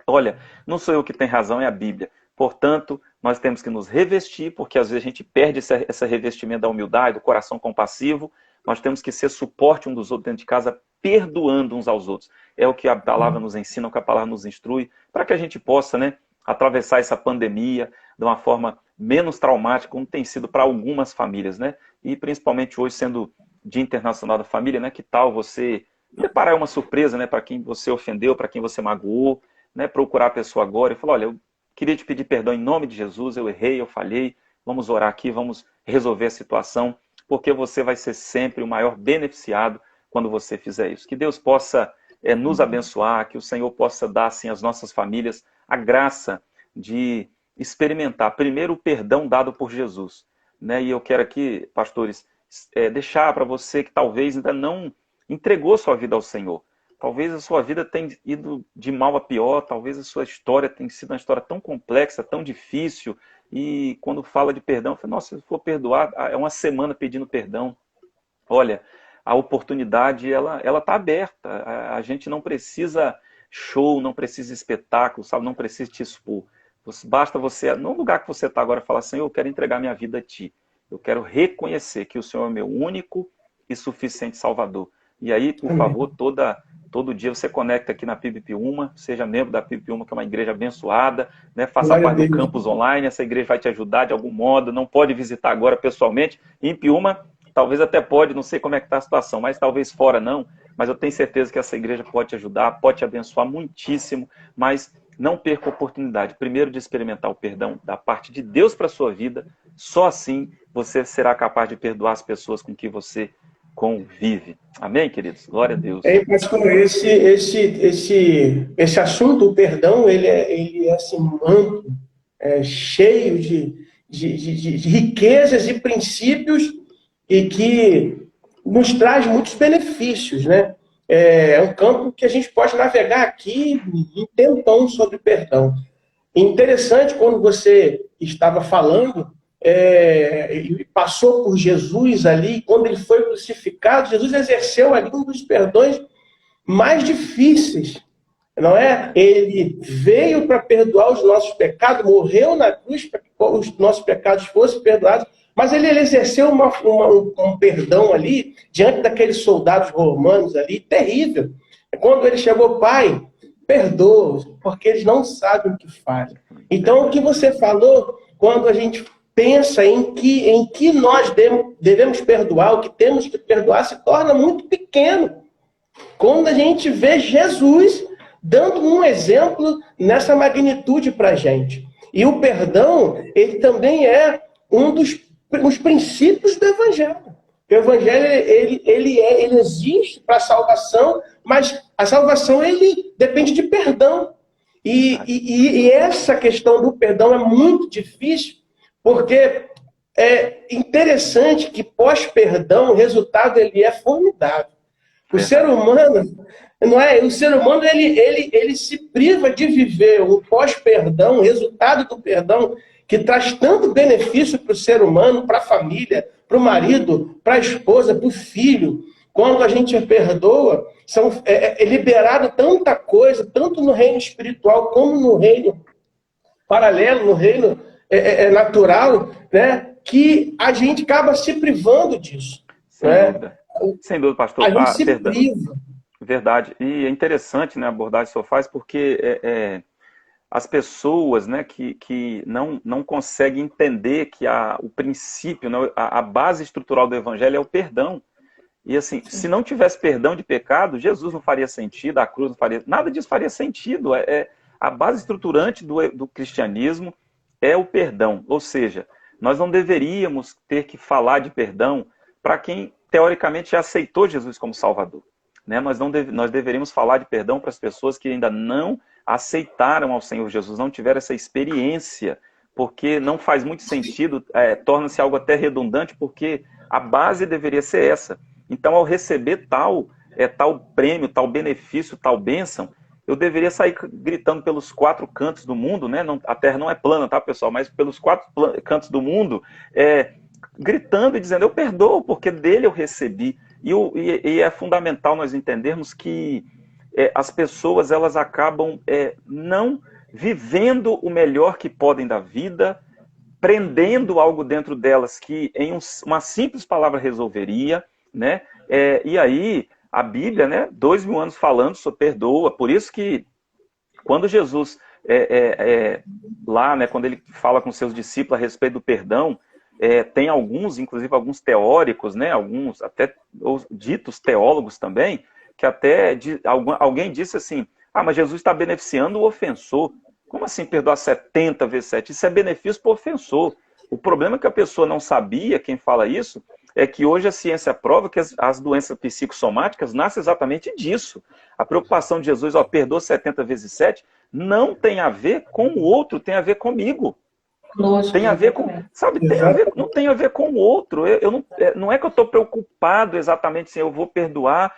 Olha, não sou eu que tenho razão, é a Bíblia. Portanto, nós temos que nos revestir, porque às vezes a gente perde esse revestimento da humildade, do coração compassivo. Nós temos que ser suporte um dos outros dentro de casa, perdoando uns aos outros. É o que a palavra nos ensina, o que a palavra nos instrui, para que a gente possa, né, atravessar essa pandemia de uma forma menos traumática, como tem sido para algumas famílias, né? E principalmente hoje, sendo Dia Internacional da Família, né? Que tal você preparar uma surpresa, né, para quem você ofendeu, para quem você magoou, né, procurar a pessoa agora e falar, olha, eu queria te pedir perdão em nome de Jesus, eu errei, eu falhei, vamos orar aqui, vamos resolver a situação, porque você vai ser sempre o maior beneficiado quando você fizer isso. Que Deus possa nos abençoar, que o Senhor possa dar assim às nossas famílias a graça de experimentar primeiro o perdão dado por Jesus, né? E eu quero aqui, pastores, deixar para você que talvez ainda não entregou sua vida ao Senhor. Talvez a sua vida tenha ido de mal a pior, talvez a sua história tenha sido uma história tão complexa, tão difícil, e quando fala de perdão, eu falo, nossa, se eu for perdoar, é uma semana pedindo perdão. Olha, a oportunidade, ela está aberta. A gente não precisa show, não precisa espetáculo, sabe? Não precisa te expor. Basta você, no lugar que você está agora, falar, Senhor, eu quero entregar minha vida a Ti. Eu quero reconhecer que o Senhor é meu único e suficiente Salvador. E aí, por favor, todo dia você conecta aqui na PIB Piúma, seja membro da PIB Piúma, que é uma igreja abençoada, né? Faça parte do campus online, essa igreja vai te ajudar de algum modo, não pode visitar agora pessoalmente. Em Piúma, talvez até pode, não sei como é que está a situação, mas talvez fora não, mas eu tenho certeza que essa igreja pode te ajudar, pode te abençoar muitíssimo, mas não perca a oportunidade, primeiro, de experimentar o perdão da parte de Deus para a sua vida, só assim você será capaz de perdoar as pessoas com que você convive. Amém, queridos? Glória a Deus. Pastor, esse assunto, o perdão, ele é assim, amplo, cheio de riquezas e princípios e que nos traz muitos benefícios, né? É um campo que a gente pode navegar aqui um tempão sobre perdão. Interessante, quando você estava falando, e passou por Jesus ali, quando ele foi crucificado, Jesus exerceu ali um dos perdões mais difíceis, não é? Ele veio para perdoar os nossos pecados, morreu na cruz para que os nossos pecados fossem perdoados, mas ele exerceu um perdão ali, diante daqueles soldados romanos ali, terrível. Quando ele chegou, Pai, perdoa, porque eles não sabem o que fazem. Então, o que você falou, quando a gente pensa em que nós devemos perdoar, o que temos que perdoar, se torna muito pequeno. Quando a gente vê Jesus dando um exemplo nessa magnitude para a gente. E o perdão, ele também é um dos princípios do Evangelho. O Evangelho, ele existe para a salvação, mas a salvação, ele depende de perdão. E essa questão do perdão é muito difícil, porque é interessante que pós-perdão o resultado ele é formidável. O ser humano, não é? O ser humano ele se priva de viver o pós-perdão, o resultado do perdão, que traz tanto benefício para o ser humano, para a família, para o marido, para a esposa, para o filho. Quando a gente perdoa, é liberado tanta coisa, tanto no reino espiritual como no reino paralelo, no reino natural, né? Que a gente acaba se privando disso. Sem né? dúvida. Sem dúvida, pastor. A gente se priva. Verdade. E é interessante, né, a abordagem que o senhor faz, porque as pessoas, né, que não conseguem entender que o princípio, né, a base estrutural do evangelho é o perdão. E assim, se não tivesse perdão de pecado, Jesus não faria sentido, a cruz não faria, nada disso faria sentido. A base estruturante do cristianismo é o perdão. Ou seja, nós não deveríamos ter que falar de perdão para quem, teoricamente, já aceitou Jesus como Salvador. Né? Nós deveríamos falar de perdão para as pessoas que ainda não aceitaram ao Senhor Jesus, não tiveram essa experiência, porque não faz muito sentido, torna-se algo até redundante, porque a base deveria ser essa. Então, ao receber tal prêmio, tal benefício, tal bênção, eu deveria sair gritando pelos 4 cantos do mundo, né? A terra não é plana, tá, pessoal? Mas pelos 4 cantos do mundo, gritando e dizendo, eu perdoo, porque dele eu recebi. E é fundamental nós entendermos que as pessoas elas acabam não vivendo o melhor que podem da vida, prendendo algo dentro delas que em uma simples palavra resolveria, né? E aí a Bíblia, né, 2000 anos falando sobre perdoa, por isso que quando Jesus lá, né, quando ele fala com seus discípulos a respeito do perdão, tem alguns, inclusive alguns teóricos, né, alguns até ditos teólogos também, que até alguém disse assim, mas Jesus está beneficiando o ofensor. Como assim perdoar 70 vezes 7? Isso é benefício para o ofensor. O problema é que a pessoa não sabia, quem fala isso, é que hoje a ciência prova que as doenças psicossomáticas nascem exatamente disso. A preocupação de Jesus, perdoa 70 vezes 7, não tem a ver com o outro, tem a ver comigo. Tem a ver com, sabe, não tem a ver com o outro. Não é que eu estou preocupado exatamente se eu vou perdoar,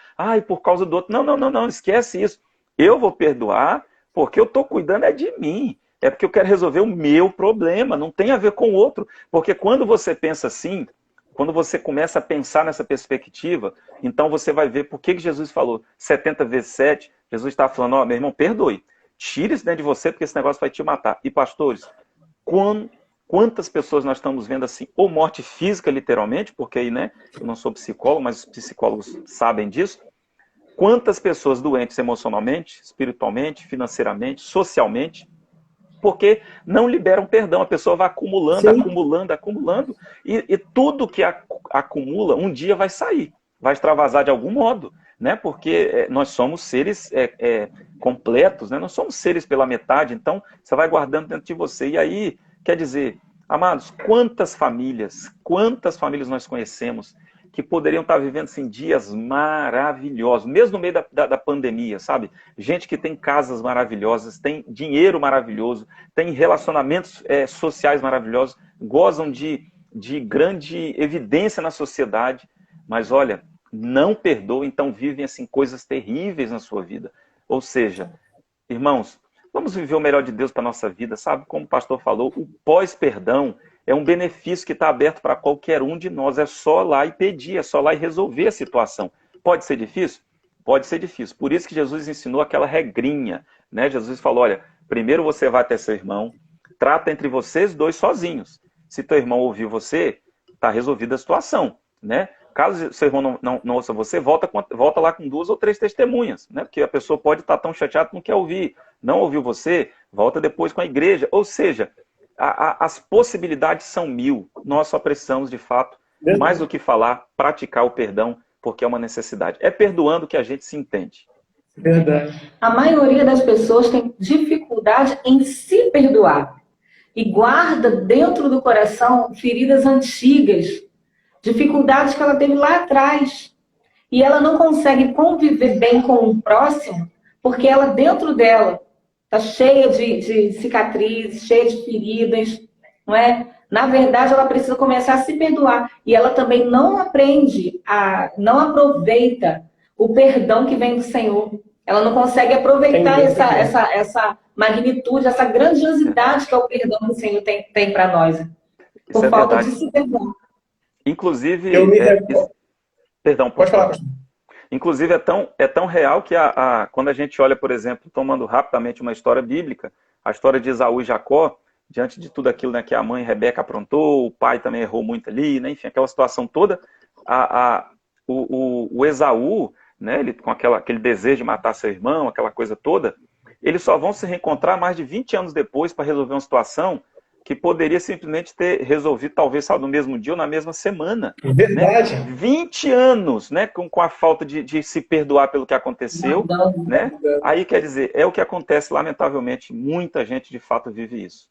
por causa do outro. Não, esquece isso. Eu vou perdoar porque eu estou cuidando de mim. É porque eu quero resolver o meu problema, não tem a ver com o outro. Porque quando você pensa assim, quando você começa a pensar nessa perspectiva, então você vai ver por que Jesus falou 70 vezes 7. Jesus está falando, meu irmão, perdoe. Tire isso dentro de você, porque esse negócio vai te matar. E pastores, quantas pessoas nós estamos vendo assim, ou morte física, literalmente, porque aí, né, eu não sou psicólogo, mas os psicólogos sabem disso. Quantas pessoas doentes emocionalmente, espiritualmente, financeiramente, socialmente, porque não liberam perdão. A pessoa vai acumulando, Sim. acumulando, e tudo que acumula, um dia vai sair, vai extravasar de algum modo, né? Porque nós somos seres completos, né? Nós somos seres pela metade, então você vai guardando dentro de você. E aí, quer dizer, amados, quantas famílias nós conhecemos que poderiam estar vivendo assim, dias maravilhosos, mesmo no meio da pandemia, sabe? Gente que tem casas maravilhosas, tem dinheiro maravilhoso, tem relacionamentos sociais maravilhosos, gozam de grande evidência na sociedade, mas olha, não perdoam, então vivem assim, coisas terríveis na sua vida. Ou seja, irmãos, vamos viver o melhor de Deus para a nossa vida, sabe? Como o pastor falou, o pós-perdão é um benefício que está aberto para qualquer um de nós. É só lá e pedir, é só lá e resolver a situação. Pode ser difícil? Pode ser difícil. Por isso que Jesus ensinou aquela regrinha, né? Jesus falou, olha, primeiro você vai até seu irmão, trata entre vocês dois sozinhos. Se teu irmão ouvir você, está resolvida a situação, né? Caso seu irmão não ouça você, volta lá com 2 ou 3 testemunhas, né? Porque a pessoa pode estar tão chateada que não quer ouvir. Não ouviu você, volta depois com a igreja. Ou seja, as possibilidades são 1000. Nós só precisamos, de fato, mais do que falar, praticar o perdão, porque é uma necessidade. É perdoando que a gente se entende. Verdade. A maioria das pessoas tem dificuldade em se perdoar e guarda dentro do coração feridas antigas, dificuldades que ela teve lá atrás. E ela não consegue conviver bem com o próximo porque ela, dentro dela, está cheia de cicatrizes, cheia de feridas, não é? Na verdade, ela precisa começar a se perdoar. E ela também não não aproveita o perdão que vem do Senhor. Ela não consegue aproveitar essa magnitude, essa grandiosidade que é o perdão que o Senhor tem para nós. Por falta de se perdoar. Inclusive... Perdão, pode falar, pastor. Inclusive, é tão real que quando a gente olha, por exemplo, tomando rapidamente uma história bíblica, a história de Esaú e Jacó, diante de tudo aquilo, né, que a mãe Rebeca aprontou, o pai também errou muito ali, né, enfim, aquela situação toda, o Esaú, né, ele, com aquele desejo de matar seu irmão, aquela coisa toda, eles só vão se reencontrar mais de 20 anos depois para resolver uma situação que poderia simplesmente ter resolvido, talvez, no mesmo dia ou na mesma semana. Verdade. Né? 20 anos, né? Com a falta de se perdoar pelo que aconteceu. Né? Aí, quer dizer, é o que acontece, lamentavelmente. Muita gente, de fato, vive isso.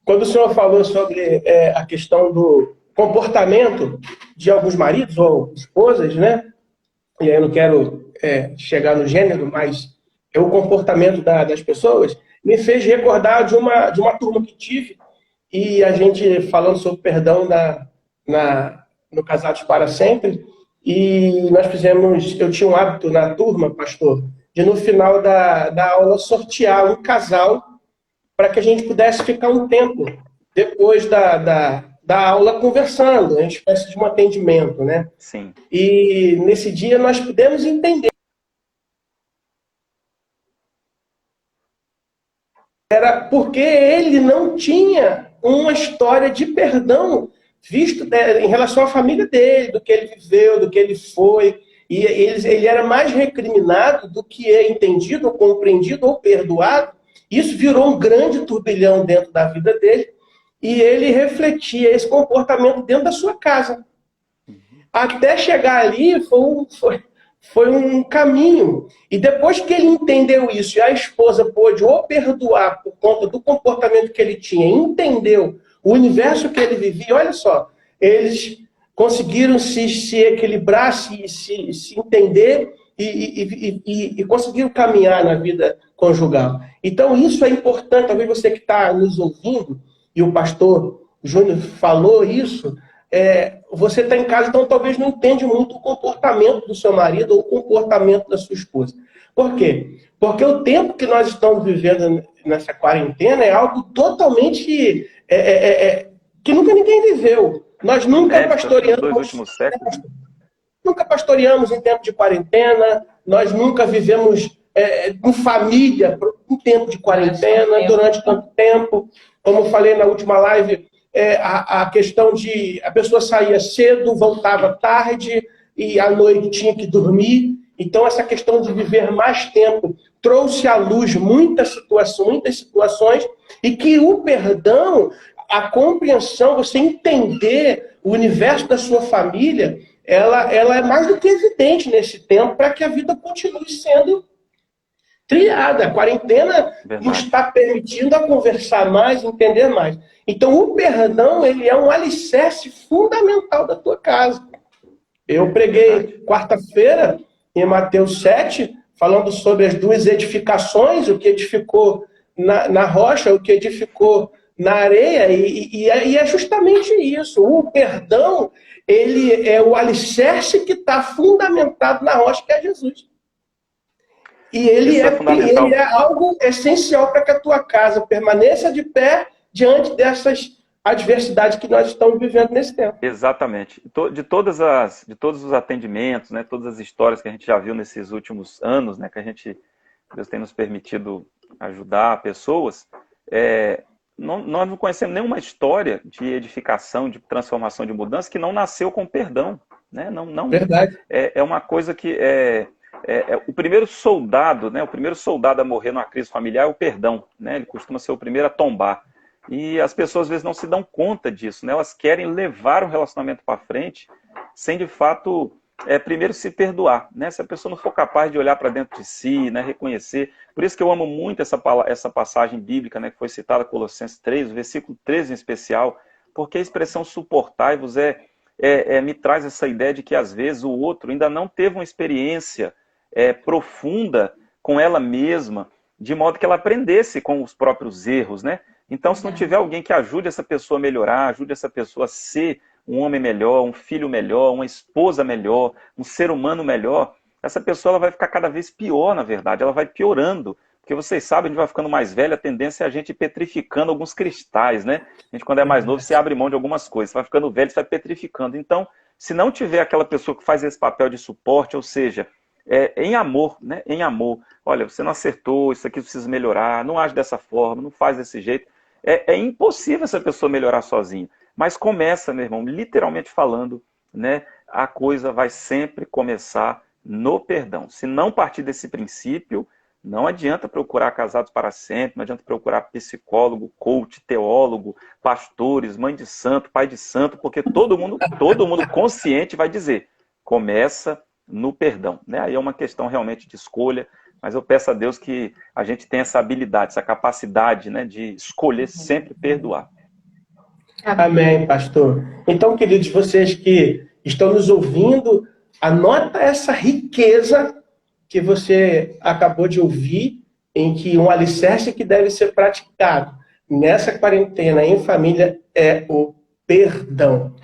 Quando o senhor falou sobre a questão do comportamento de alguns maridos ou esposas, né? E aí eu não quero chegar no gênero, mas é o comportamento das pessoas, me fez recordar de uma turma que tive. E a gente falando sobre perdão no Casados para Sempre, e nós eu tinha um hábito na turma, pastor, de no final da aula sortear um casal para que a gente pudesse ficar um tempo depois da aula conversando, uma espécie de um atendimento, né? Sim. E nesse dia nós pudemos entender era porque ele não tinha uma história de perdão visto em relação à família dele, do que ele viveu, do que ele foi. E ele era mais recriminado do que é entendido, ou compreendido, ou perdoado. Isso virou um grande turbilhão dentro da vida dele. E ele refletia esse comportamento dentro da sua casa. Até chegar ali, foi um caminho. E depois que ele entendeu isso, e a esposa pôde o perdoar por conta do comportamento que ele tinha, entendeu o universo que ele vivia, olha só, eles conseguiram se equilibrar, se entender e conseguiram caminhar na vida conjugal. Então, isso é importante. Talvez você que está nos ouvindo, e o pastor Júnior falou isso, você está em casa, então talvez não entende muito o comportamento do seu marido ou o comportamento da sua esposa. Por quê? Porque o tempo que nós estamos vivendo nessa quarentena é algo totalmente que nunca ninguém viveu. Nós nunca pastoreamos. Nos 2 últimos séculos. Nunca pastoreamos em tempo de quarentena, nós nunca vivemos em família em tempo de quarentena, durante tanto tempo. Como eu falei na última live, a questão de a pessoa saía cedo, voltava tarde e à noite tinha que dormir. Então, essa questão de viver mais tempo trouxe à luz muitas situações e que o perdão, a compreensão, você entender o universo da sua família, ela é mais do que evidente nesse tempo para que a vida continue sendo trilhada. A quarentena nos está permitindo a conversar mais, entender mais. Então, o perdão, ele é um alicerce fundamental da tua casa. Eu preguei quarta-feira em Mateus 7, falando sobre as 2 edificações, o que edificou na rocha, o que edificou na areia, e é justamente isso. O perdão, ele é o alicerce que está fundamentado na rocha, que é Jesus. E ele é algo essencial para que a tua casa permaneça de pé diante dessas adversidades que nós estamos vivendo nesse tempo. Exatamente. De todos os atendimentos, né, todas as histórias que a gente já viu nesses últimos anos, né, que Deus tem nos permitido ajudar pessoas, nós não conhecemos nenhuma história de edificação, de transformação, de mudança que não nasceu com perdão. Né? Não, verdade. É uma coisa que o primeiro soldado, né? O primeiro soldado a morrer numa crise familiar é o perdão. Né? Ele costuma ser o primeiro a tombar. E as pessoas às vezes não se dão conta disso. Né? Elas querem levar o relacionamento para frente sem de fato primeiro se perdoar. Né? Se a pessoa não for capaz de olhar para dentro de si, né? Reconhecer. Por isso que eu amo muito essa passagem bíblica, né? Que foi citada, Colossenses 3, o versículo 13 em especial, porque a expressão suportai-vos me traz essa ideia de que às vezes o outro ainda não teve uma experiência profunda com ela mesma, de modo que ela aprendesse com os próprios erros, né? Então, se não tiver alguém que ajude essa pessoa a melhorar, ajude essa pessoa a ser um homem melhor, um filho melhor, uma esposa melhor, um ser humano melhor, essa pessoa ela vai ficar cada vez pior, na verdade, ela vai piorando. Porque vocês sabem, a gente vai ficando mais velho, a tendência é a gente ir petrificando alguns cristais, né? A gente, quando é mais novo, você abre mão de algumas coisas, você vai ficando velho, você vai petrificando. Então, se não tiver aquela pessoa que faz esse papel de suporte, ou seja, em amor, né? Em amor. Olha, você não acertou, isso aqui precisa melhorar, não age dessa forma, não faz desse jeito. É impossível essa pessoa melhorar sozinha. Mas começa, meu irmão, literalmente falando, né? A coisa vai sempre começar no perdão. Se não partir desse princípio, não adianta procurar casados para sempre, não adianta procurar psicólogo, coach, teólogo, pastores, mãe de santo, pai de santo, porque todo mundo consciente vai dizer, começa no perdão. Né? Aí é uma questão realmente de escolha, mas eu peço a Deus que a gente tenha essa habilidade, essa capacidade, né, de escolher sempre perdoar. Amém, pastor. Então, queridos, vocês que estão nos ouvindo, anota essa riqueza que você acabou de ouvir, em que um alicerce que deve ser praticado nessa quarentena em família é o perdão.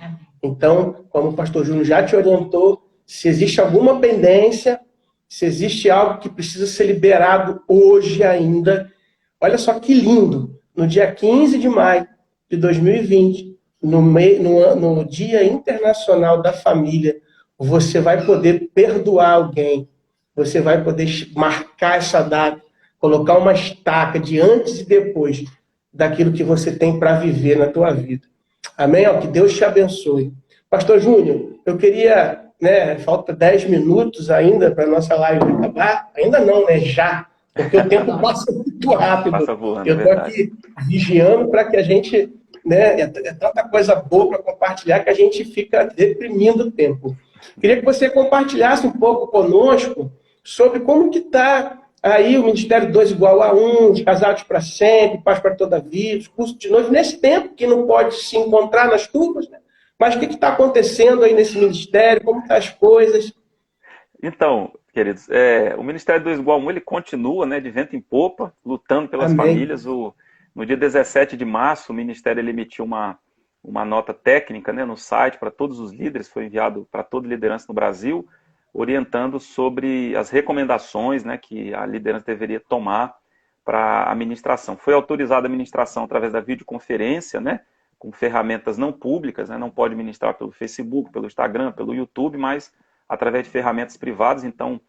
Então, como o pastor Júnior já te orientou, se existe alguma pendência, se existe algo que precisa ser liberado hoje ainda, olha só que lindo, no dia 15 de maio de 2020, no Dia Internacional da Família, você vai poder perdoar alguém, você vai poder marcar essa data, colocar uma estaca de antes e depois daquilo que você tem para viver na tua vida. Amém? Que Deus te abençoe. Pastor Júnior, eu queria, falta 10 minutos ainda para a nossa live acabar. Ainda não, já. Porque o tempo passa muito rápido. Passa voando, eu estou aqui vigiando para que a gente... é tanta coisa boa para compartilhar que a gente fica deprimindo o tempo. Queria que você compartilhasse um pouco conosco sobre como que está aí o Ministério 2 igual a 1, os casados para sempre, paz para toda a vida, os cursos de noivo, nesse tempo que não pode se encontrar nas turmas, né? Mas o que está acontecendo aí nesse ministério, como estão as coisas? Então, queridos, o Ministério 2 igual a 1, ele continua, né, de vento em popa, lutando pelas Amém. famílias. No dia 17 de março, o Ministério ele emitiu uma nota técnica, né, no site para todos os líderes, foi enviado para toda a liderança no Brasil, orientando sobre as recomendações, né, que a liderança deveria tomar para a ministração. Foi autorizada a ministração através da videoconferência, né, com ferramentas não públicas, né, não pode ministrar pelo Facebook, pelo Instagram, pelo YouTube, mas através de ferramentas privadas. Então,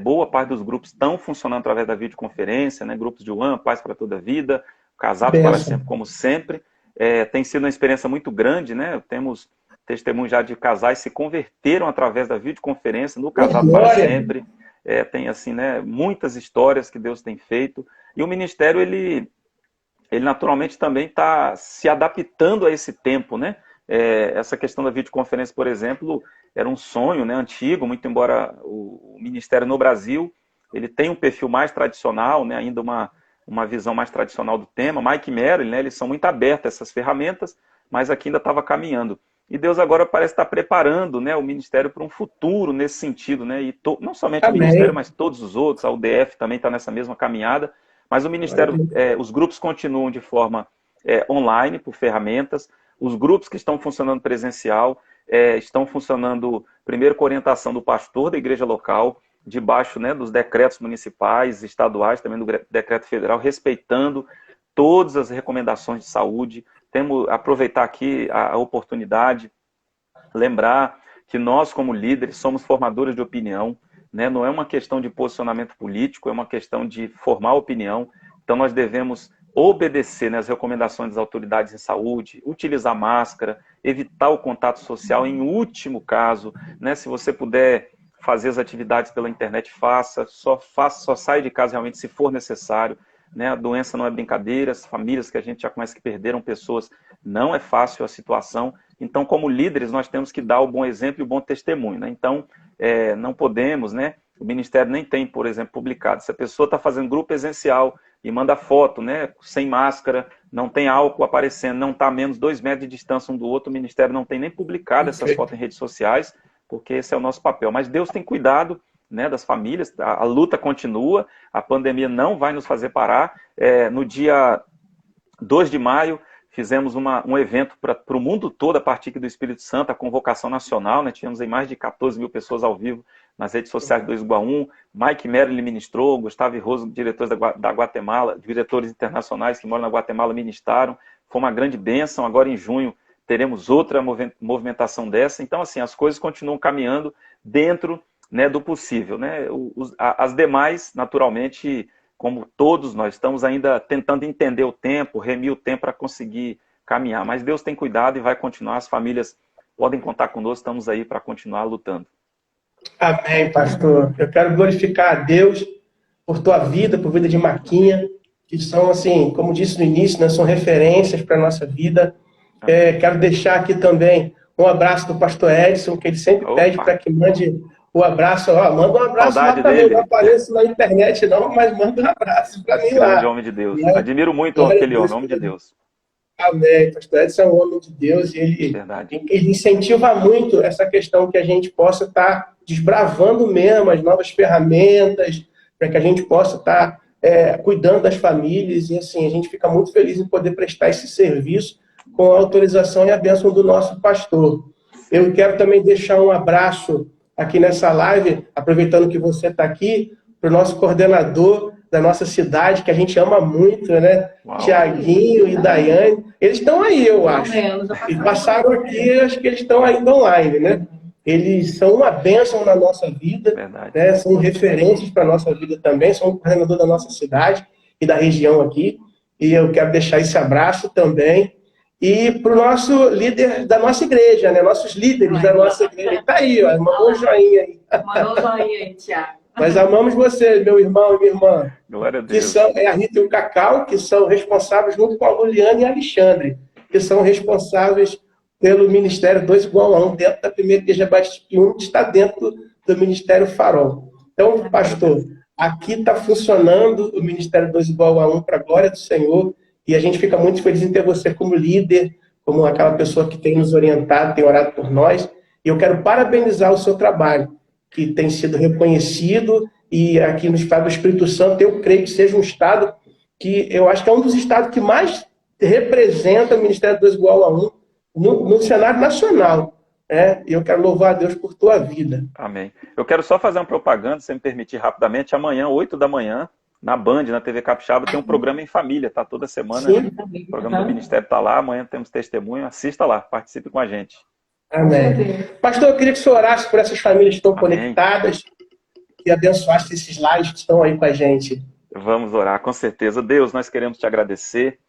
boa parte dos grupos estão funcionando através da videoconferência, né, grupos de One, Paz para Toda a Vida, Casados para Sempre, como sempre. Tem sido uma experiência muito grande, né? Temos testemunhos já de casais que se converteram através da videoconferência no Casado para Sempre. Tem, assim, né, muitas histórias que Deus tem feito. E o ministério, ele naturalmente também está se adaptando a esse tempo, né? Essa questão da videoconferência, por exemplo, era um sonho, né, antigo, muito embora o ministério no Brasil ele tem um perfil mais tradicional, né, ainda uma visão mais tradicional do tema. Mike e Mary, né, eles são muito abertos a essas ferramentas, mas aqui ainda estava caminhando. E Deus agora parece estar preparando, né, o ministério para um futuro nesse sentido, né? E não somente o ministério, mas todos os outros, a UDF também está nessa mesma caminhada. Mas o ministério, os grupos continuam de forma online, por ferramentas. Os grupos que estão funcionando presencial estão funcionando, primeiro, com orientação do pastor da igreja local, debaixo, né, dos decretos municipais, estaduais, também do decreto federal, respeitando todas as recomendações de saúde. Temos aproveitar aqui a oportunidade, lembrar que nós, como líderes, somos formadores de opinião, né? Não é uma questão de posicionamento político, é uma questão de formar opinião. Então, nós devemos obedecer, né, as recomendações das autoridades em saúde, utilizar máscara, evitar o contato social, em último caso, né, se você puder fazer as atividades pela internet, faça, só saia de casa realmente se for necessário. Né? A doença não é brincadeira, as famílias que a gente já conhece que perderam pessoas, não é fácil a situação. Então, como líderes, nós temos que dar o bom exemplo e o bom testemunho. Né? Então, não podemos, né? O Ministério nem tem, por exemplo, publicado. Se a pessoa está fazendo grupo presencial e manda foto, né, sem máscara, não tem álcool aparecendo, não está a menos 2 metros de distância um do outro, o Ministério não tem nem publicado essas fotos em redes sociais, porque esse é o nosso papel. Mas Deus tem cuidado, né, das famílias, a luta continua, a pandemia não vai nos fazer parar. No dia 2 de maio, fizemos um evento para o mundo todo, a partir do Espírito Santo, a convocação nacional, né, tivemos aí mais de 14 mil pessoas ao vivo nas redes sociais do 2 igual a 1, Mike Merrill ministrou, Gustavo e Roso, diretores da Guatemala, diretores internacionais que moram na Guatemala, ministraram, foi uma grande bênção. Agora em junho teremos outra movimentação dessa. Então, assim, as coisas continuam caminhando dentro, né, do possível. Né? As demais, naturalmente, como todos nós, estamos ainda tentando entender o tempo, remir o tempo para conseguir caminhar. Mas Deus tem cuidado e vai continuar. As famílias podem contar conosco, estamos aí para continuar lutando. Amém, pastor. Eu quero glorificar a Deus por tua vida, por vida de Marquinha, que são, assim, como disse no início, né, são referências para a nossa vida. Quero deixar aqui também um abraço do pastor Edson, que ele sempre pede para que mande o abraço. Manda um abraço lá também, não apareço na internet não, mas manda um abraço para mim lá. Grande homem de Deus. Admiro muito aquele homem de Deus. Amém. Pastor Edson é um homem de Deus e ele incentiva muito essa questão que a gente possa estar desbravando mesmo as novas ferramentas, para que a gente possa estar cuidando das famílias. E assim, a gente fica muito feliz em poder prestar esse serviço com a autorização e a bênção do nosso pastor. Eu quero também deixar um abraço aqui nessa live, aproveitando que você está aqui, para o nosso coordenador da nossa cidade, que a gente ama muito, né? Tiaguinho e Daiane. Eles estão aí, eu acho. E passaram aqui, acho que eles estão ainda online, né? Eles são uma bênção na nossa vida, né? São referências para a nossa vida também, são o coordenador da nossa cidade e da região aqui. E eu quero deixar esse abraço também. E para o nosso líder da nossa igreja, né? Nossos líderes da nossa igreja. Ele está aí, ó, mandou um joinha aí. Mandou um joinha aí, Tiago. Nós amamos você, meu irmão e minha irmã. Glória a Deus. Que são a Rita e o Cacau, que são responsáveis junto com a Luliana e a Alexandre, que são responsáveis pelo Ministério 2 igual a 1, dentro da primeira igreja Batista de Piúma, que está dentro do Ministério Farol. Então, pastor, aqui está funcionando o Ministério 2 igual a 1 para a glória do Senhor, e a gente fica muito feliz em ter você como líder, como aquela pessoa que tem nos orientado, tem orado por nós, e eu quero parabenizar o seu trabalho, que tem sido reconhecido, e aqui no estado do Espírito Santo, eu creio que seja um estado que eu acho que é um dos estados que mais representa o Ministério 2 igual a 1 no cenário nacional. E eu quero louvar a Deus por tua vida. Amém. Eu quero só fazer uma propaganda, se me permitir rapidamente. Amanhã, 8 da manhã, na Band, na TV Capixaba, tem um programa em família, tá? Toda semana. Sim. O programa do Ministério está lá, amanhã temos testemunho. Assista lá, participe com a gente. Amém. Pastor, eu queria que o senhor orasse por essas famílias que estão Amém. conectadas e abençoasse esses lares que estão aí com a gente. Vamos orar, com certeza. Deus, nós queremos te agradecer.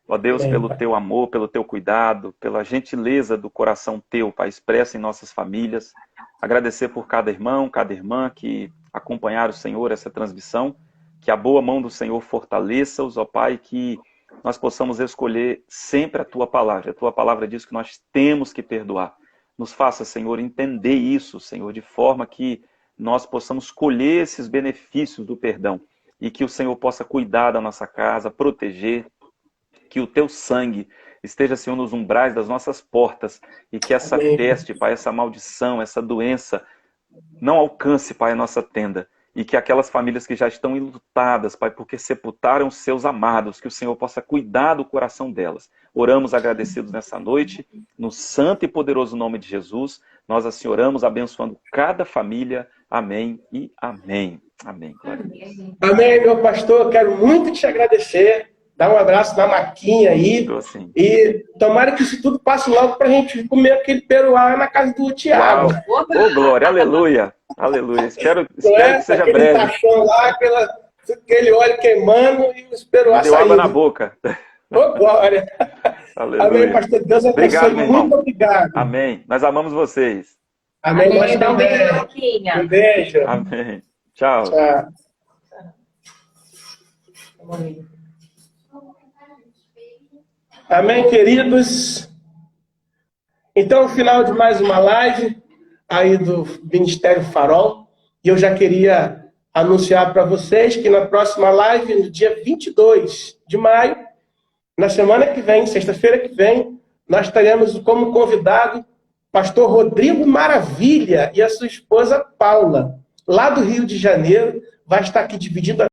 Ó Deus, Amém, pelo Pai. teu amor, pelo teu cuidado, pela gentileza do coração teu, Pai, expressa em nossas famílias. Agradecer por cada irmão, cada irmã que acompanharam o Senhor essa transmissão. Que a boa mão do Senhor fortaleça-os, ó Pai, que nós possamos escolher sempre a tua palavra. A tua palavra diz que nós temos que perdoar. Nos faça, Senhor, entender isso, Senhor, de forma que nós possamos colher esses benefícios do perdão e que o Senhor possa cuidar da nossa casa, proteger, que o teu sangue esteja, Senhor, nos umbrais das nossas portas e que essa Amém. peste, Pai, essa maldição, essa doença não alcance, Pai, a nossa tenda. E que aquelas famílias que já estão enlutadas, Pai, porque sepultaram seus amados, que o Senhor possa cuidar do coração delas. Oramos agradecidos nessa noite, no santo e poderoso nome de Jesus. Nós assim oramos, abençoando cada família. Amém e amém. Amém. Glória a Deus. Amém, meu pastor. Eu quero muito te agradecer. Dá um abraço na Maquinha aí. Estou assim. E tomara que isso tudo passe logo para a gente comer aquele peruá na casa do Tiago. Uau. Oh, glória, aleluia. Aleluia. Espero que seja aquele breve. caixão lá, aquele óleo queimando e os peruá Deu saindo. água na boca. Ô, glória. Aleluia. Amém, pastor. Deus abençoe. Obrigado, meu irmão. Muito obrigado. Amém. Nós amamos vocês. Amém. Nós Dá um beijo também. na Marquinha. Um beijo. Amém. Tchau. Tchau. Amém, queridos? Então, final de mais uma live aí do Ministério Farol. E eu já queria anunciar para vocês que na próxima live, no dia 22 de maio, na semana que vem, sexta-feira que vem, nós teremos como convidado pastor Rodrigo Maravilha e a sua esposa Paula, lá do Rio de Janeiro, vai estar aqui dividindo